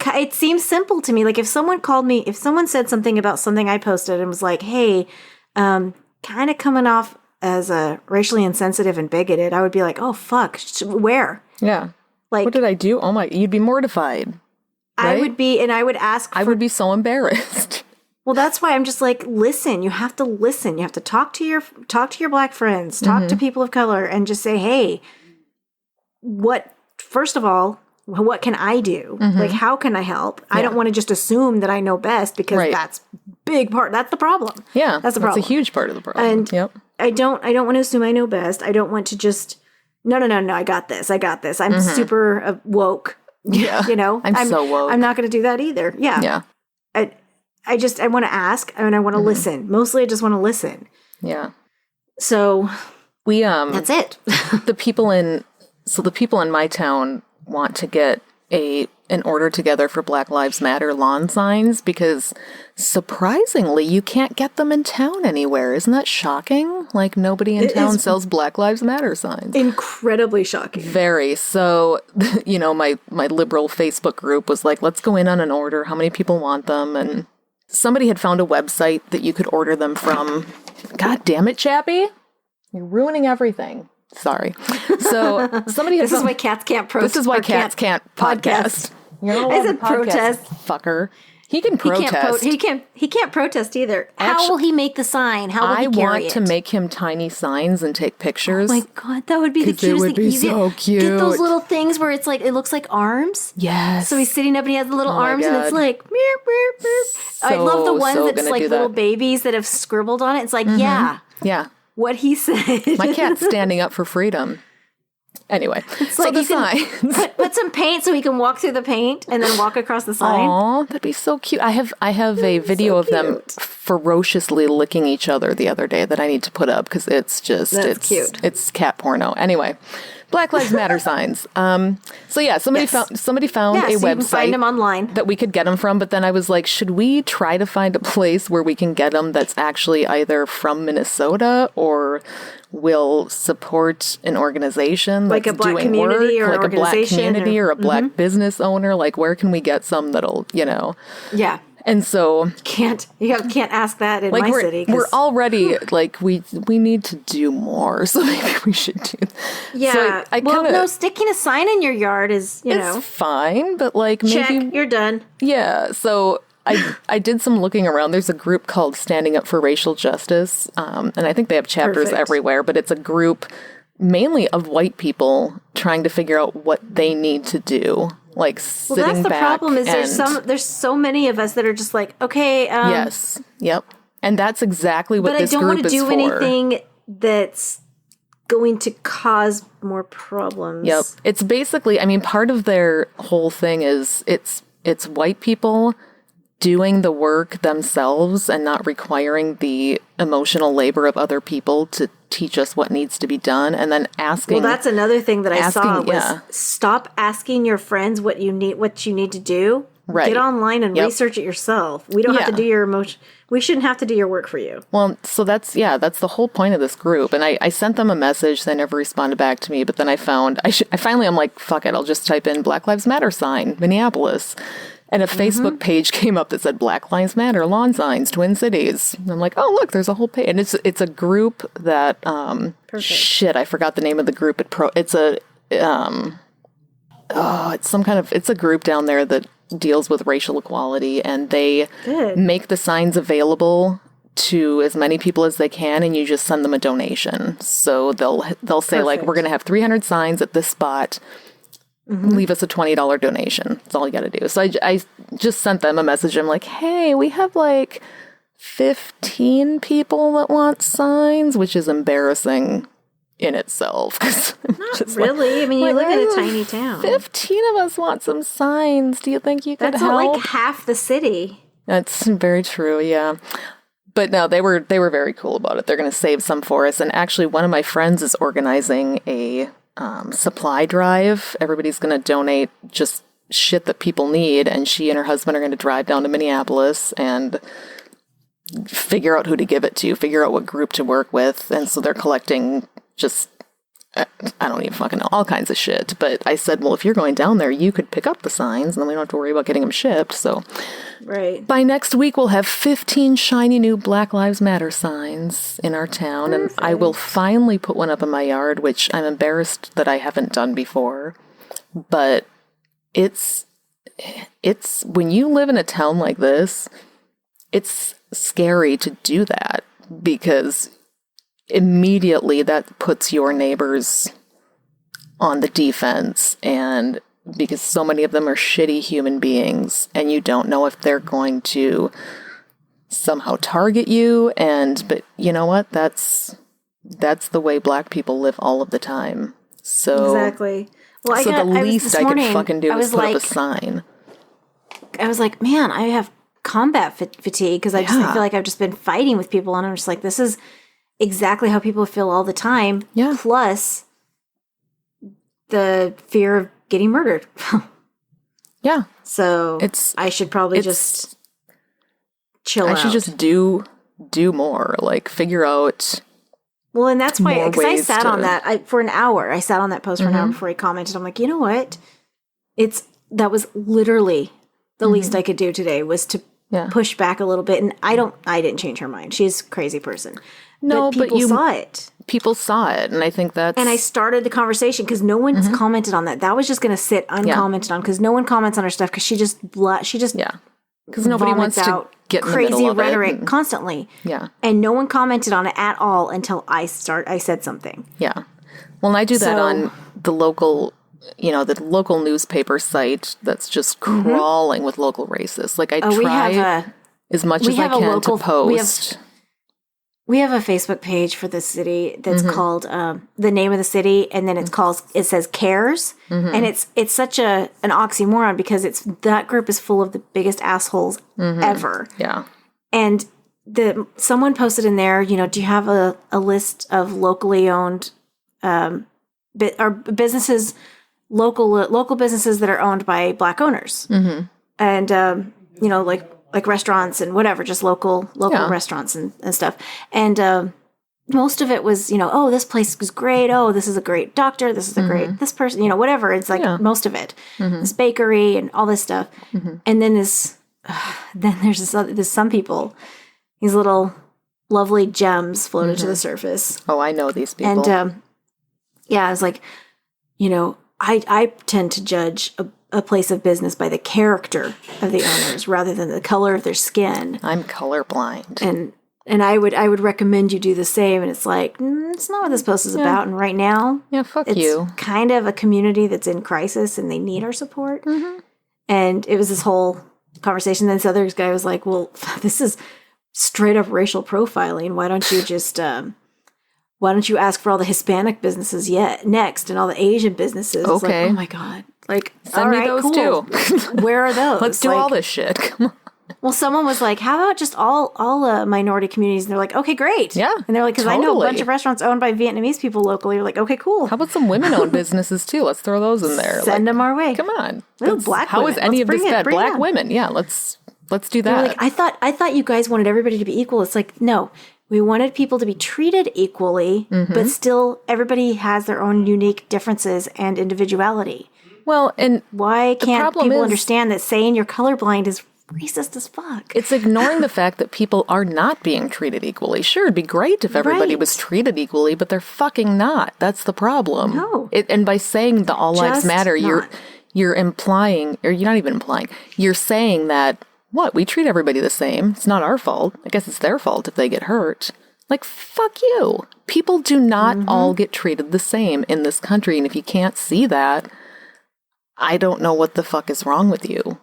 It seems simple to me. Like, if someone said something about something I posted and was like, hey, kind of coming off as a racially insensitive and bigoted, I would be like, oh, fuck, where? Yeah. Like, what did I do? Oh my, you'd be mortified. Right? I would be, and I would ask. I would be so embarrassed. Well, that's why I'm just like, listen. You have to listen. You have to talk to your Black friends, talk to people of color, and just say, hey, first of all, what can I do? Like, how can I help? Yeah. I don't want to just assume that I know best because that's that's the problem. Yeah. That's the problem. That's a huge part of the problem. And I don't want to assume I know best. I don't want to just, no, I got this. I'm super woke. Yeah. You know? I'm so woke. I'm not going to do that either. Yeah. Yeah. I want to ask and I want to listen. Mostly I just want to listen. Yeah. So that's it. the people in my town want to get an order together for Black Lives Matter lawn signs because surprisingly you can't get them in town anywhere. Isn't that shocking? Like nobody in town sells Black Lives Matter signs. Incredibly shocking. Very. So, you know, my liberal Facebook group was like, let's go in on an order. How many people want them? And somebody had found a website that you could order them from. God damn it, Chappie. You're ruining everything. Sorry. So somebody This is why cats can't protest. This is why cats can't podcast. I said protest. Fucker. He can protest. He can't protest either. How will he make the sign? How will he carry it? I want to make him tiny signs and take pictures. Oh my God, that would be the cutest thing. It would be so cute. Get those little things where it's like, it looks like arms. Yes. So he's sitting up and he has the little arms and it's like, meep, meep, meep. I love the ones that's like little babies that have scribbled on it. It's like, yeah. What he said. My cat's standing up for freedom. Anyway, it's so like the signs. Put some paint so he can walk through the paint and then walk across the sign. Aw, that'd be so cute. I have a video of them ferociously licking each other the other day that I need to put up because it's cute. It's cat porno. Anyway, Black Lives Matter signs. So yeah, somebody found a website. You can find them online that we could get them from. But then I was like, should we try to find a place where we can get them that's actually either from Minnesota or will support an organization like that's a Black doing community work, or like a Black community or a Black business owner? Like, where can we get some that'll, you know? Yeah. And so you can't ask that in my city. We're already like we need to do more, so maybe we should do. Yeah. So sticking a sign in your yard is it's fine, but like maybe you're done. Yeah. So I did some looking around. There's a group called Standing Up for Racial Justice, and I think they have chapters everywhere. But it's a group mainly of white people trying to figure out what they need to do. Like sitting back. Well, that's the problem. Is there's so many of us that are just like, okay. Yes. Yep. And that's exactly what this group is for. But I don't want to do anything that's going to cause more problems. Yep. It's basically, I mean, part of their whole thing is it's white people doing the work themselves and not requiring the emotional labor of other people to teach us what needs to be done, and then asking. Well, that's another thing that I saw was stop asking your friends what you need to do. Right. Get online and research it yourself. We don't have to do your emotion. We shouldn't have to do your work for you. Well, so that's the whole point of this group. And I sent them a message. They never responded back to me. But then I found I'm like, fuck it. I'll just type in Black Lives Matter sign, Minneapolis. And a Facebook page came up that said Black Lives Matter lawn signs, Twin Cities. And I'm like, oh, look, there's a whole page. And it's a group that, shit, I forgot the name of the group. It's a group down there that deals with racial equality, and they make the signs available to as many people as they can, and you just send them a donation. So they'll say like, we're going to have 300 signs at this spot. Leave us a $20 donation. That's all you got to do. So I just sent them a message. I'm like, hey, we have like 15 people that want signs, which is embarrassing in itself. Not really. I mean, you live in a tiny town. 15 of us want some signs. Do you think you could help? Like half the city. That's very true, yeah. But no, they were very cool about it. They're going to save some for us. And actually, one of my friends is organizing a supply drive. Everybody's going to donate just shit that people need. And she and her husband are going to drive down to Minneapolis and figure out who to give it to, figure out what group to work with. And so they're collecting just, I don't even fucking know, all kinds of shit. But I said, well, if you're going down there, you could pick up the signs, and then we don't have to worry about getting them shipped. So right. By next week, we'll have 15 shiny new Black Lives Matter signs in our town. Perfect. And I will finally put one up in my yard, which I'm embarrassed that I haven't done before. But it's when you live in a town like this, it's scary to do that, because immediately that puts your neighbors on the defense, and because so many of them are shitty human beings, and you don't know if they're going to somehow target you. But you know what? That's the way Black people live all of the time. So exactly. Well, the least I could fucking do is put up a sign. I was like, man, I have combat fatigue, because I feel like I've just been fighting with people, and I'm just like, this is exactly how people feel all the time. Yeah. Plus the fear of getting murdered. Yeah. So I should probably just chill out. I should just do more, like figure out. Well, and that's why, because I sat on that for an hour. I sat on that post for an hour before I commented. I'm like, you know what? That was literally the least I could do today, was to push back a little bit. And I didn't change her mind. She's a crazy person. No, but people saw it. People saw it, and I think that's... And I started the conversation, because no one's commented on that. That was just going to sit uncommented on, because no one comments on her stuff, because she just because nobody wants to get in the middle of crazy rhetoric it constantly. Yeah. And no one commented on it at all until I said something. Yeah. Well, and I do that on the local... the local newspaper site that's just crawling with local racists. Like, I try as much as I can to post. We have a Facebook page for the city that's called the name of the city, and then it says Cares, and it's such an oxymoron, because that group is full of the biggest assholes ever. Yeah. And someone posted in there, do you have a list of locally owned or businesses, local businesses that are owned by Black owners, and like restaurants and whatever, just local restaurants and stuff. And most of it was, oh, this place was great. Oh, this is a great doctor. This is a great, this person, whatever. It's like most of it, this bakery and all this stuff. And then there's some people, these little lovely gems floated to the surface. Oh, I know these people. And I was like, I tend to judge a place of business by the character of the owners rather than the color of their skin. I'm colorblind. And I would recommend you do the same. And it's like, it's not what this post is about. And right now, it's kind of a community that's in crisis, and they need our support. And it was this whole conversation. Then this other guy was like, well, this is straight up racial profiling. Why don't you just... why don't you ask for all the Hispanic businesses next, and all the Asian businesses? Okay. It's like, oh my God. Like, send me those too. Where are those? Let's do all this shit. Come on. Well, someone was like, how about just all minority communities? And they're like, okay, great. Yeah. And they're like, because I know a bunch of restaurants owned by Vietnamese people locally. You're like, okay, cool. How about some women-owned businesses too? Let's throw those in there. Send them our way. Come on. How is any of this bad? Black women. Yeah, let's do that. Like, I thought you guys wanted everybody to be equal. It's like, no. We wanted people to be treated equally, but still everybody has their own unique differences and individuality. Well, and why can't people understand that saying you're colorblind is racist as fuck? It's ignoring the fact that people are not being treated equally. Sure, it'd be great if everybody was treated equally, but they're fucking not. That's the problem. No. And by saying the all lives matter, you're implying, or you're not even implying, you're saying that, we treat everybody the same. It's not our fault. I guess it's their fault if they get hurt. Like, fuck you. People do not all get treated the same in this country. And if you can't see that, I don't know what the fuck is wrong with you.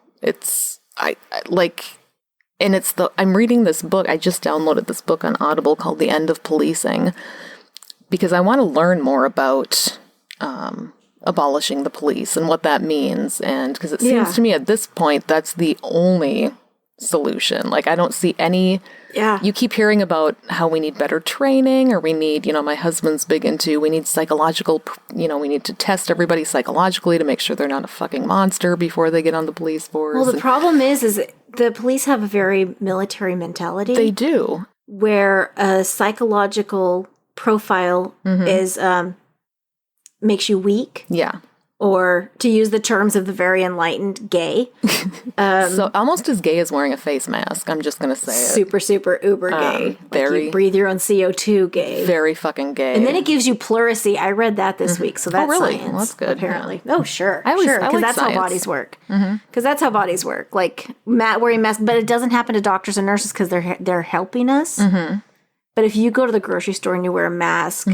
and I'm reading this book. I just downloaded this book on Audible called The End of Policing because I want to learn more about abolishing the police and what that means. And because it seems to me at this point, that's the only solution. Like, I don't see any. Yeah. You keep hearing about how we need better training, or we need, my husband's big into, we need psychological, we need to test everybody psychologically to make sure they're not a fucking monster before they get on the police force. Well, the problem is the police have a very military mentality. They do. Where a psychological profile is, makes you weak. Yeah. Or, to use the terms of the very enlightened, gay. So almost as gay as wearing a face mask, I'm just going to say it. Super, super uber gay. Very. You breathe your own CO2 gay. Very fucking gay. And then it gives you pluracy. I read that this week, so that's really? science. Well, that's good. Apparently. Yeah. Oh, sure. I because like that's science. How bodies work. Because that's how bodies work. Like, wearing masks, but it doesn't happen to doctors and nurses because they're helping us. But if you go to the grocery store and you wear a mask,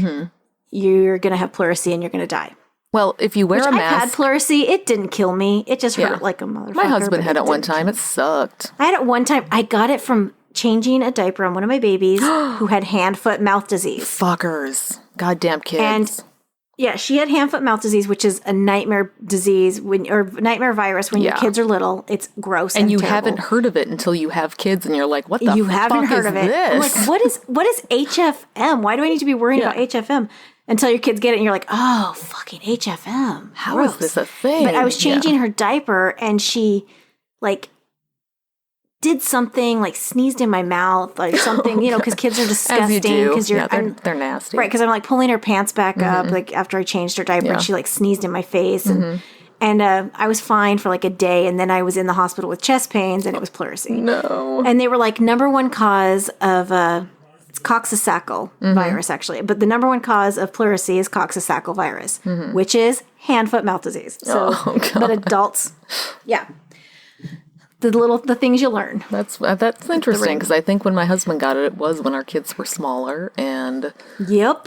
you're going to have pleurisy and you're going to die. Well, if you wear a mask... I had pleurisy. It didn't kill me. It just hurt like a motherfucker. My husband had it one time. It sucked. I had it one time. I got it from changing a diaper on one of my babies who had hand, foot, mouth disease. Fuckers. Goddamn kids. And yeah, she had hand, foot, mouth disease, which is a nightmare disease or nightmare virus when your kids are little. It's gross and you terrible. haven't heard of it until you have kids and you're like, what the fuck You haven't heard is of it. this? I'm like, what is HFM? Why do I need to be worrying about HFM? Until your kids get it and you're like, oh, fucking HFM. How is this a thing? But I was changing her diaper and she, like, did something, like sneezed in my mouth or something, because kids are disgusting. Because they're nasty. Right, because I'm like pulling her pants back up, like after I changed her diaper and she like sneezed in my face. And I was fine for like a day. And then I was in the hospital with chest pains and it was pleurisy. No. And they were like, number one cause of... It's coxsackie virus, actually. But the number one cause of pleurisy is coxsackie virus, which is hand, foot, mouth disease. So, but adults, the things you learn. That's interesting because I think when my husband got it was when our kids were smaller, and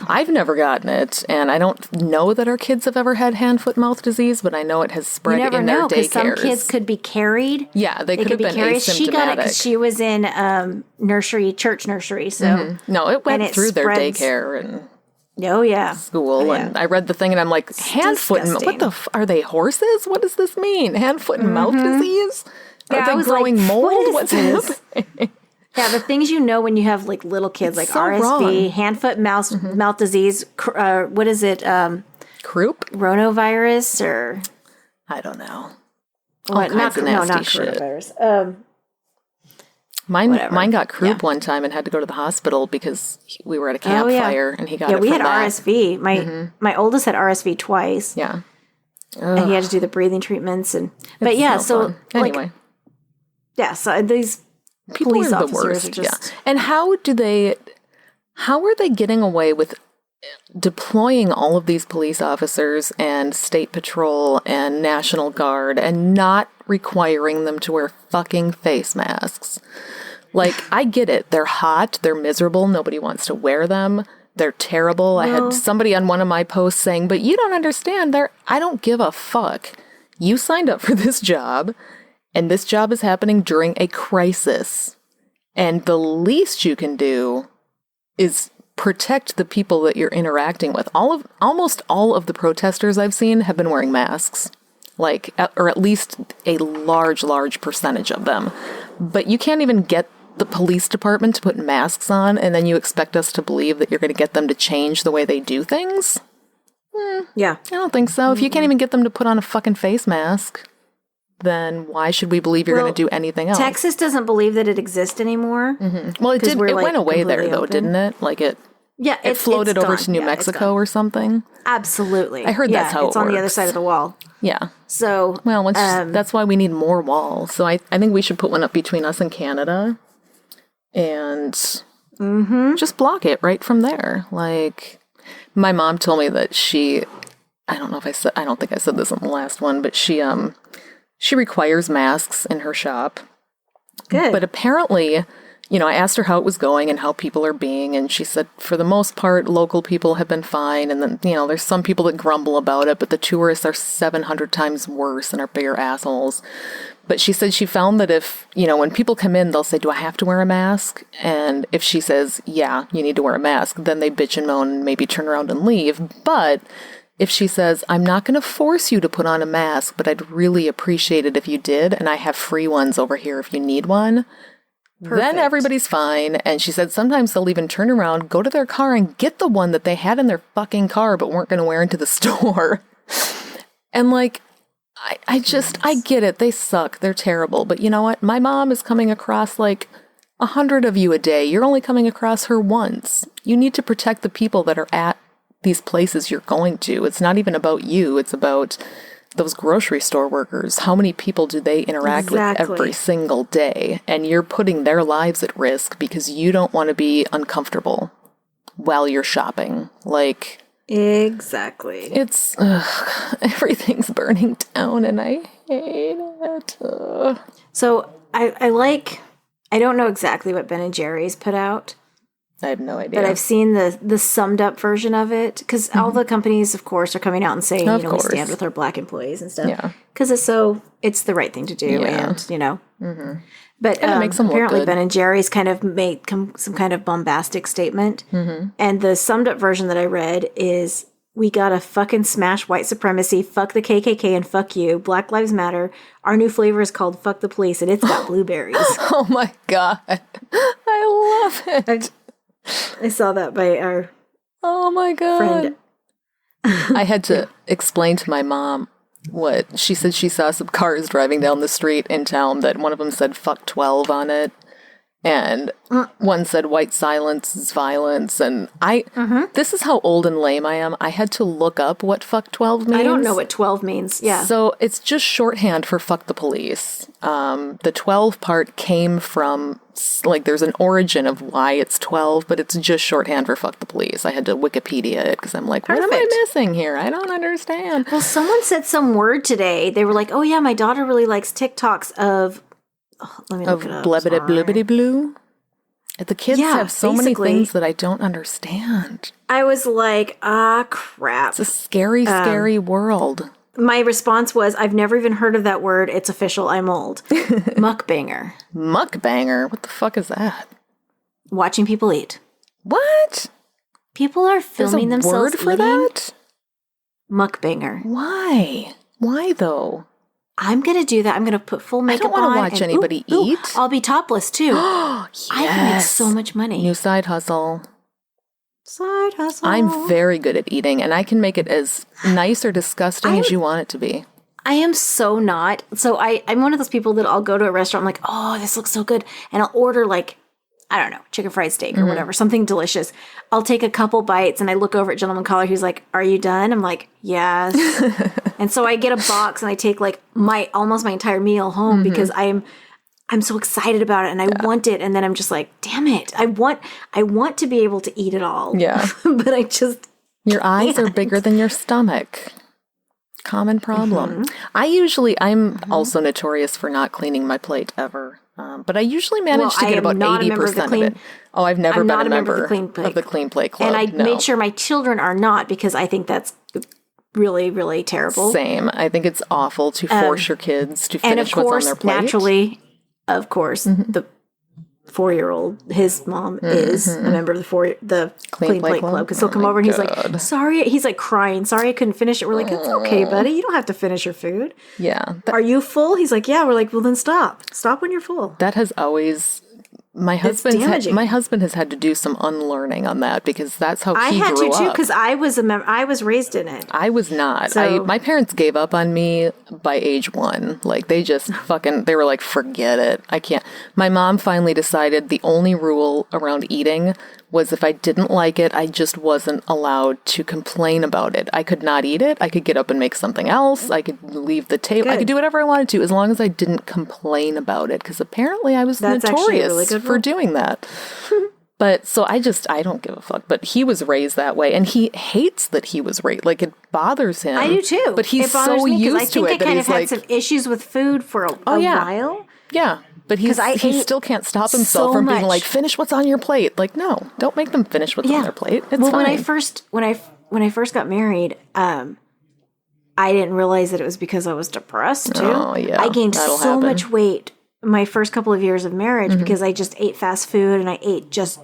I've never gotten it, and I don't know that our kids have ever had hand, foot, mouth disease, but I know it has spread in their daycares. Some kids could be carried. Yeah, they could have been asymptomatic. She got it because she was in church nursery. So no, it went through their daycare and. School, and I read the thing, and I'm like, hand, foot, and what the are they horses? What does this mean? Hand, foot, and mouth disease? Are they growing mold? What's happening? Yeah, the things when you have like little kids, like so RSV, wrong. Hand, foot, mouth disease. What is it? Croup? Ronovirus, or I don't know. What? Not shit. Coronavirus. Mine got croup one time and had to go to the hospital because we were at a campfire and he got it. Yeah, we had RSV. My oldest had RSV twice. Yeah, and he had to do the breathing treatments so anyway. So these people police are the officers worst. are just... And how are they getting away with deploying all of these police officers and state patrol and National Guard and not requiring them to wear fucking face masks? Like, I get it. They're hot. They're miserable. Nobody wants to wear them. They're terrible. I had somebody on one of my posts saying, but you don't understand. I don't give a fuck. You signed up for this job. And this job is happening during a crisis. And the least you can do is protect the people that you're interacting with. Almost all of the protesters I've seen have been wearing masks. Or at least a large percentage of them. But you can't even get the police department to put masks on, and then you expect us to believe that you're going to get them to change the way they do things? Yeah. I don't think so. If you can't even get them to put on a fucking face mask, then why should we believe you're going to do anything else? Texas doesn't believe that it exists anymore. Well, it did. It went away there, though, didn't it? Like it floated over to New Mexico or something. Absolutely. I heard that's how it's on the other side of the wall. Yeah. So, well, that's why we need more walls. So I think we should put one up between us and Canada and just block it right from there. Like, my mom told me that I don't think I said this on the last one, but she requires masks in her shop. Good. But apparently, I asked her how it was going and how people are being, and she said, for the most part, local people have been fine, and then, there's some people that grumble about it, but the tourists are 700 times worse and are bigger assholes. But she said she found that if, when people come in, they'll say, do I have to wear a mask? And if she says, yeah, you need to wear a mask, then they bitch and moan and maybe turn around and leave. But if she says, I'm not going to force you to put on a mask, but I'd really appreciate it if you did, and I have free ones over here if you need one, then everybody's fine. And she said sometimes they'll even turn around, go to their car, and get the one that they had in their fucking car but weren't going to wear into the store. And like, I get it. They suck. They're terrible. But you know what? My mom is coming across like 100 of you a day. You're only coming across her once. You need to protect the people that are at these places you're going to. It's not even about you. It's about those grocery store workers. How many people do they interact with every single day? And you're putting their lives at risk because you don't want to be uncomfortable while you're shopping. Like, exactly. It's, everything's burning down and I hate it. So I don't know exactly what Ben & Jerry's put out. I have no idea. But I've seen the summed up version of it because all the companies, of course, are coming out and saying, we stand with our Black employees and stuff. Yeah. Because it's the right thing to do. Yeah. And, But and it makes them apparently look good. Ben & Jerry's kind of made some kind of bombastic statement. And the summed up version that I read is, we gotta fucking smash white supremacy, fuck the KKK, and fuck you. Black Lives Matter. Our new flavor is called Fuck the Police, and it's got blueberries. Oh my God. I love it. I saw that by our oh my God. friend. I had to explain to my mom what she said. She saw some cars driving down the street in town that one of them said fuck 12 on it. And one said white silence is violence. And this is how old and lame I am. I had to look up what fuck 12 means. I don't know what 12 means. Yeah. So it's just shorthand for fuck the police. The 12 part came from, like, there's an origin of why it's 12, but it's just shorthand for fuck the police. I had to Wikipedia it because I'm like, what am I missing here? I don't understand. Well, someone said some word today. They were like, oh yeah, my daughter really likes TikToks of... let me look it up. Blebbity blibbity blue. The kids have so many things that I don't understand. I was like, crap. It's a scary, scary world. My response was, I've never even heard of that word. It's official. I'm old. Mukbanger. Mukbanger? What the fuck is that? Watching people eat. What? People are filming themselves eating? There's a word for that? Mukbanger. Why? Why though? I'm going to do that. I'm going to put full makeup on. I don't want to watch anybody eat. I'll be topless too. Yes. I can make so much money. New side hustle. Side hustle. I'm very good at eating, and I can make it as nice or disgusting as you want it to be. I am so not. So I'm one of those people that I'll go to a restaurant, I'm like, oh, this looks so good. And I'll order like, I don't know, chicken fried steak or whatever, something delicious. I'll take a couple bites and I look over at Gentleman Caller who's like, are you done? I'm like, yes. And so I get a box and I take like almost my entire meal home because I'm so excited about it and I want it. And then I'm just like, damn it. I want to be able to eat it all. Yeah. But I just Your eyes are bigger than your stomach. Common problem. I'm also notorious for not cleaning my plate ever. But I usually manage to get about 80% of it. Oh, I've never been a member of the Clean Plate Club. And I made sure my children are not because I think that's really, really terrible. Same. I think it's awful to force your kids to finish what's on their plate. Naturally, of course, the 4-year-old, his mom is a member of the Clean Plate Club because he'll come over and he's like, sorry, he's like crying, sorry I couldn't finish it. We're like, it's okay, buddy, you don't have to finish your food. Yeah. Are you full? He's like, yeah. We're like, well then stop when you're full. That has always my husband has had to do some unlearning on that because that's how he grew up. I had to too because I was raised in it. I was not. My parents gave up on me by age 1. Like they just they were like, forget it. I can't. My mom finally decided the only rule around eating was if I didn't like it, I just wasn't allowed to complain about it. I could not eat it. I could get up and make something else. I could leave the table. I could do whatever I wanted to as long as I didn't complain about it because apparently I was notorious for doing that. But so I don't give a fuck. But he was raised that way and he hates that he was raised. Like it bothers him. I do too. But he's so used to it that he's like... I think I kind of had some issues with food for a while. Yeah. But he still can't stop himself from being like, finish what's on your plate. Like, no, don't make them finish what's on their plate. It's fine. When I first got married, I I didn't realize that it was because I was depressed too. Oh, yeah. I gained That'll so happen. much weight my first couple of years of marriage because I just ate fast food and I ate just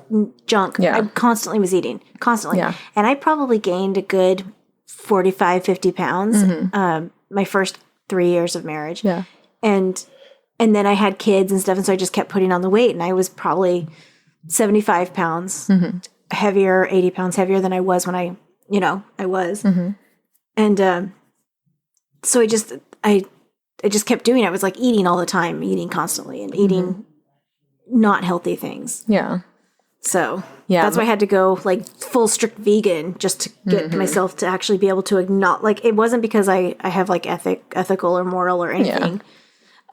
junk. Yeah. I constantly was eating, constantly. Yeah. And I probably gained a good 45, 50 pounds my first 3 years of marriage. Yeah. And then I had kids and stuff, and so I just kept putting on the weight, and I was probably 75 pounds heavier, 80 pounds heavier than I was when I was. And so I just kept doing it. I was like eating all the time, eating constantly, and eating not healthy things. Yeah. So that's why I had to go like full strict vegan just to get myself to actually be able to acknowledge. Like, it wasn't because I have like ethical or moral or anything.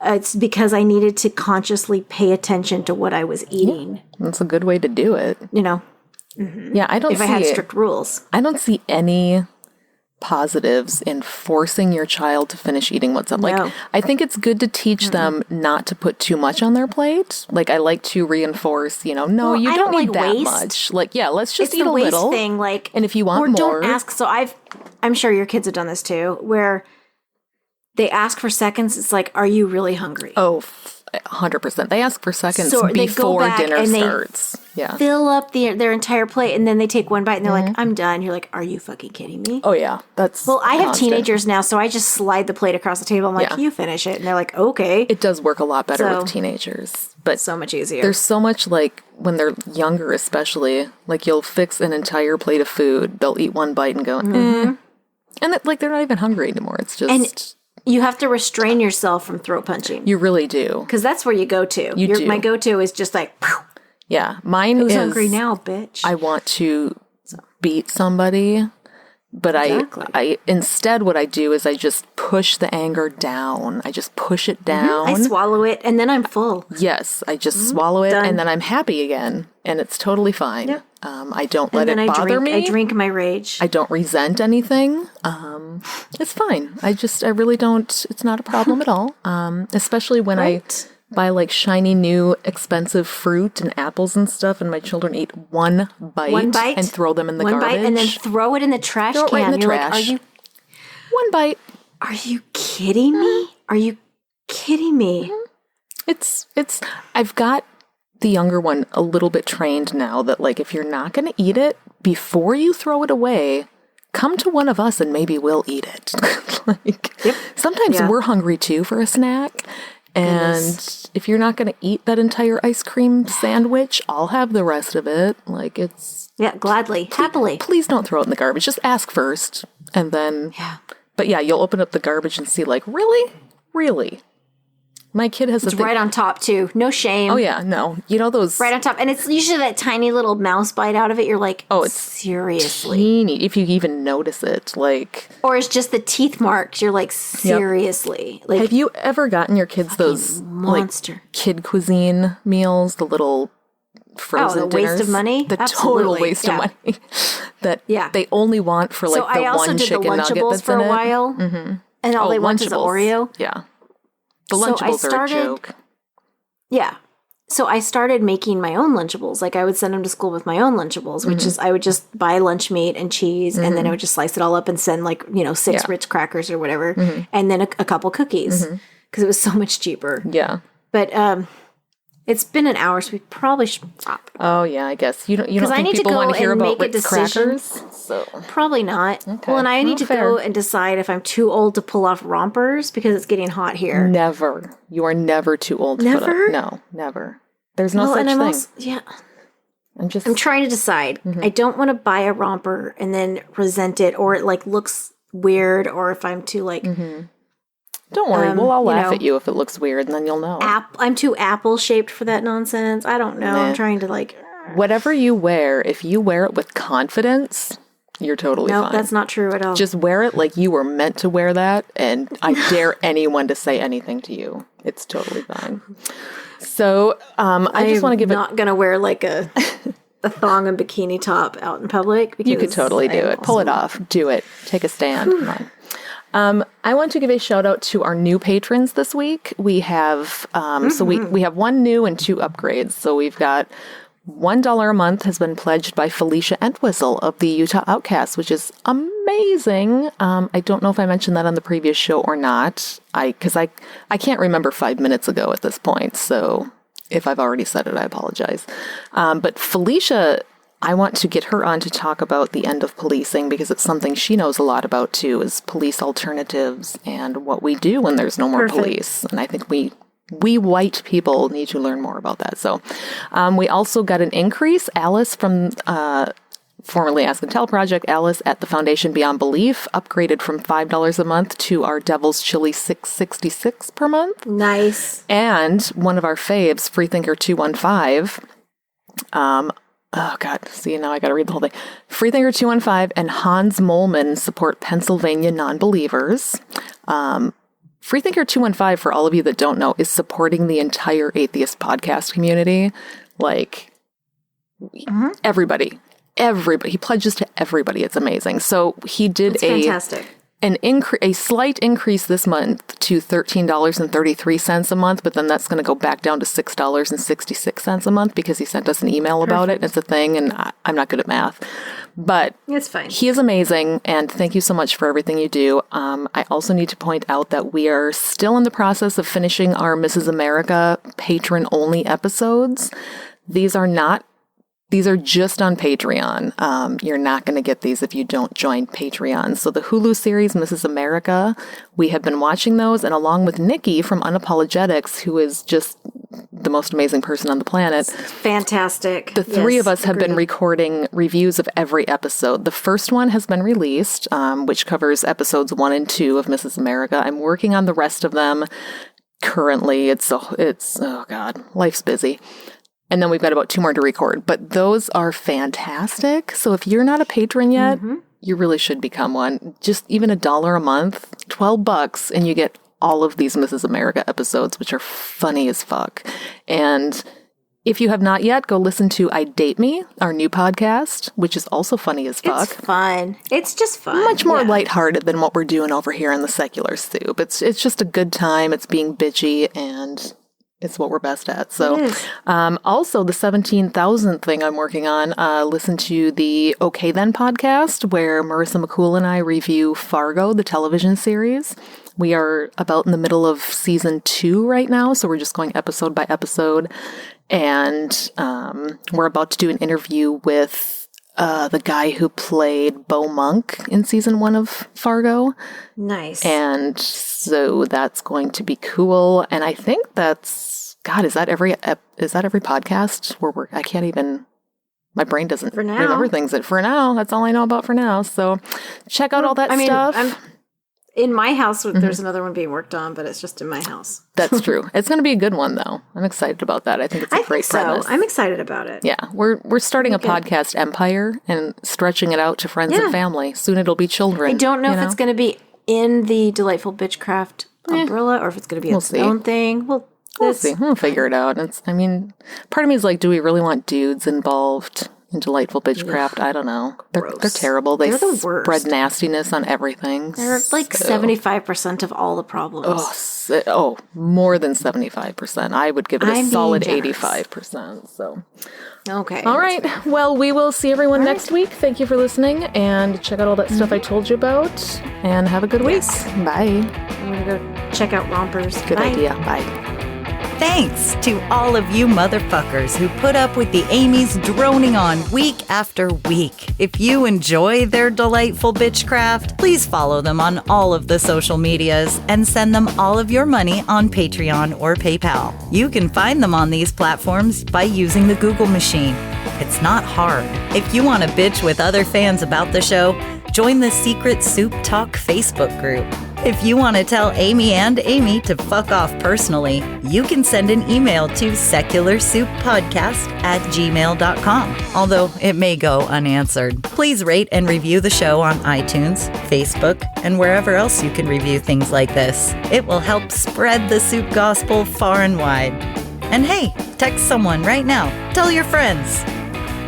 It's because I needed to consciously pay attention to what I was eating. That's a good way to do it. Yeah, I don't If I had strict rules. I don't see any positives in forcing your child to finish eating what's up. No. Like, I think it's good to teach them not to put too much on their plate. Like, I like to reinforce, you don't need like that waste. much. Like, yeah, let's just It's eat the a waste little. thing, like, and if you want or more, don't ask. So I'm sure your kids have done this too, where they ask for seconds. It's like, are you really hungry? Oh, 100%. They ask for seconds So they go before back dinner and they starts. Yeah. Fill up their entire plate, and then they take one bite, and they're like, I'm done. You're like, are you fucking kidding me? Oh, yeah. That's Well, I have constant. teenagers now, so I just slide the plate across the table. I'm like, Yeah. you finish it. And they're like, okay. It does work a lot better So- with teenagers. But So much easier. there's so much, like, when they're younger especially, like, you'll fix an entire plate of food. They'll eat one bite and go, And, they're not even hungry anymore. It's just... And you have to restrain yourself from throat punching. You really do. Because that's where you go to. You do. My go-to is just like, "Pow, Yeah. Mine who's is... hungry now, bitch? I want to beat somebody, but Exactly. I instead what I do is I just push the anger down. I just push it down. I swallow it, and then I'm full. Yes, I just swallow it, Done. and then I'm happy again, and it's totally fine. Yep. I don't let And then it bother me. I drink my rage. I don't resent anything. It's fine. I really don't. It's not a problem at all. Especially when Right. I buy like shiny new expensive fruit and apples and stuff, and my children eat one bite and throw them in the one garbage. bite, and then throw it in the trash Throw it can. right in the You're trash. like, One bite. are you kidding me? Are you kidding me? I've got the younger one a little bit trained now that, like, if you're not going to eat it before you throw it away, come to one of us and maybe we'll eat it. Sometimes we're hungry too for a snack. And if you're not going to eat that entire ice cream sandwich, I'll have the rest of it. Like, it's... Yeah, gladly, happily. Please don't throw it in the garbage. Just ask first. And then... Yeah. But yeah, you'll open up the garbage and see, like, really? Really? My kid has It's right on top too. No shame. Oh yeah, no. You know those Right on top. And it's usually that tiny little mouse bite out of it. You're like, Oh, it's seriously. teeny, if you even notice it. Like, Or it's just the teeth marks. You're like, seriously. Like, have you ever gotten your kids those monster. like kid cuisine meals, the little frozen the waste dinners? of money? The total Absolutely, waste of money that they only want for like so the I also one did the chicken nugget Lunchables that's for in a it. while. Mm-hmm. And all they want is an Oreo. Yeah. The So I Lunchables are a started- joke. Yeah. So I started making my own Lunchables. Like, I would send them to school with my own Lunchables, which is I would just buy lunch meat and cheese, and then I would just slice it all up and send, like, 6 Ritz crackers or whatever, and then a couple cookies, because it was so much cheaper. Yeah. But it's been an hour, so we probably should stop. Oh yeah, I guess you don't I think need to people go want to hear and about make a Ritz decision. crackers. So Probably not. Well, and I need to go and decide if I'm too old to pull off rompers because it's getting hot here. never. You are never too old to put Never? up. No, never. There's no Well, such and I'm thing. also, I'm I'm trying to decide. I don't want to buy a romper and then resent it, or it like looks weird, or if I'm too like don't worry. We'll all laugh know, at you if it looks weird, and then you'll know. I'm too apple shaped for that nonsense. I don't know. I'm trying to like. Whatever you wear, if you wear it with confidence, you're totally No, fine. that's not true at all. Just wear it like you were meant to wear that, and I dare anyone to say anything to you. It's totally fine. So, I just want to give it. not gonna wear like a thong and bikini top out in public. Because You could totally do it. Pull it off. Do it. Take a stand. Come on. I want to give a shout out to our new patrons this week. We have so we have one new and 2 upgrades. So we've got $1 a month has been pledged by Felicia Entwistle of the Utah Outcasts, which is amazing. amazing. I don't know if I mentioned that on the previous show or not. Because I can't remember 5 minutes ago at this point. So if I've already said it, I apologize. But Felicia, I want to get her on to talk about the end of policing because it's something she knows a lot about too, is police alternatives and what we do when there's no more police. And I think we white people need to learn more about that. So we also got an increase. Alice from formerly Ask and Tell Project, Alice at the Foundation Beyond Belief, upgraded from $5 a month to our Devil's Chili $6.66 per month. Nice. And one of our faves, Freethinker 215, oh, God. See, now I got to read the whole thing. Freethinker 215 and Hans Molman support Pennsylvania non-believers. Freethinker 215, for all of you that don't know, is supporting the entire atheist podcast community. Like, everybody. He pledges to everybody. It's amazing. So he did fantastic. A slight increase this month to $13.33 a month, but then that's going to go back down to $6.66 a month because he sent us an email about it. It's a thing, and I'm not good at math. But it's fine. He is amazing, and thank you so much for everything you do. I also need to point out that we are still in the process of finishing our Mrs. America patron-only episodes. These are just on Patreon. You're not going to get these if you don't join Patreon. So the Hulu series, Mrs. America, we have been watching those. And along with Nikki from Unapologetics, who is just the most amazing person on the planet. Fantastic. The three of us have been recording reviews of every episode. The first one has been released, which covers episodes 1 and 2 of Mrs. America. I'm working on the rest of them currently. It's oh God, life's busy. And then we've got about 2 more to record. But those are fantastic. So if you're not a patron yet, you really should become one. Just even $1 a month, $12, and you get all of these Mrs. America episodes, which are funny as fuck. And if you have not yet, go listen to I Date Me, our new podcast, which is also funny as fuck. It's fun. It's just fun. Much more lighthearted than what we're doing over here in the Secular Soup. It's just a good time. It's being bitchy, and it's what we're best at. So, also the 17,000th thing I'm working on, listen to the Okay Then podcast, where Marissa McCool and I review Fargo, the television series. We are about in the middle of season 2 right now, so we're just going episode by episode. And we're about to do an interview with the guy who played Beau Monk in season 1 of Fargo. Nice. And so that's going to be cool. And I think that's, God, is that every podcast where I can't even, my brain doesn't remember things. For now, that's all I know about for now. So check out all that stuff. In my house, there's another one being worked on, but it's just in my house. That's true. It's going to be a good one, though. I'm excited about that. I think it's a great premise. I'm excited about it. Yeah, we're starting a podcast empire and stretching it out to friends and family. Soon it'll be children. I don't know if it's going to be in the Delightful Bitchcraft umbrella or if it's going to be its own thing. We'll see. We'll figure it out. Part of me is like, do we really want dudes involved in Delightful Bitchcraft? I don't know. They're terrible. They're the worst. Spread nastiness on everything. They're like 75% of all the problems. Oh, more than 75%. I would give it a solid 85%. So. Okay. All right. Well, we will see everyone next week. Thank you for listening, and check out all that stuff I told you about, and have a good week. Bye. I'm going to go check out Rompers. Good idea. Bye. Thanks to all of you motherfuckers who put up with the Amy's droning on week after week. If you enjoy their delightful bitchcraft, please follow them on all of the social medias and send them all of your money on Patreon or PayPal. You can find them on these platforms by using the Google machine. It's not hard. If you want to bitch with other fans about the show, join the Secret Soup Talk Facebook group. If you want to tell Amy and Amy to fuck off personally, you can send an email to secularsouppodcast@gmail.com, although it may go unanswered. Please rate and review the show on iTunes, Facebook, and wherever else you can review things like this. It will help spread the soup gospel far and wide. And hey, text someone right now. Tell your friends.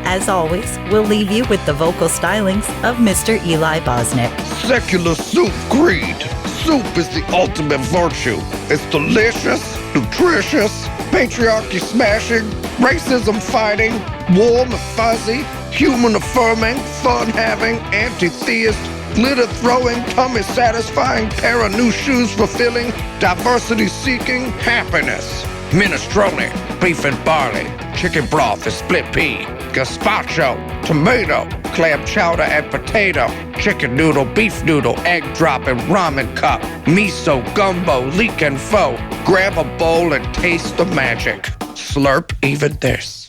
As always, we'll leave you with the vocal stylings of Mr. Eli Bosnick. Secular soup creed. Soup is the ultimate virtue. It's delicious, nutritious, patriarchy smashing, racism fighting, warm and fuzzy, human affirming, fun having, anti-theist, glitter-throwing, tummy-satisfying pair of new shoes fulfilling, diversity-seeking happiness. Minestrone, beef and barley, chicken broth and split pea, gazpacho, tomato, clam chowder and potato, chicken noodle, beef noodle, egg drop and ramen cup, miso, gumbo, leek and pho. Grab a bowl and taste the magic. Slurp even this.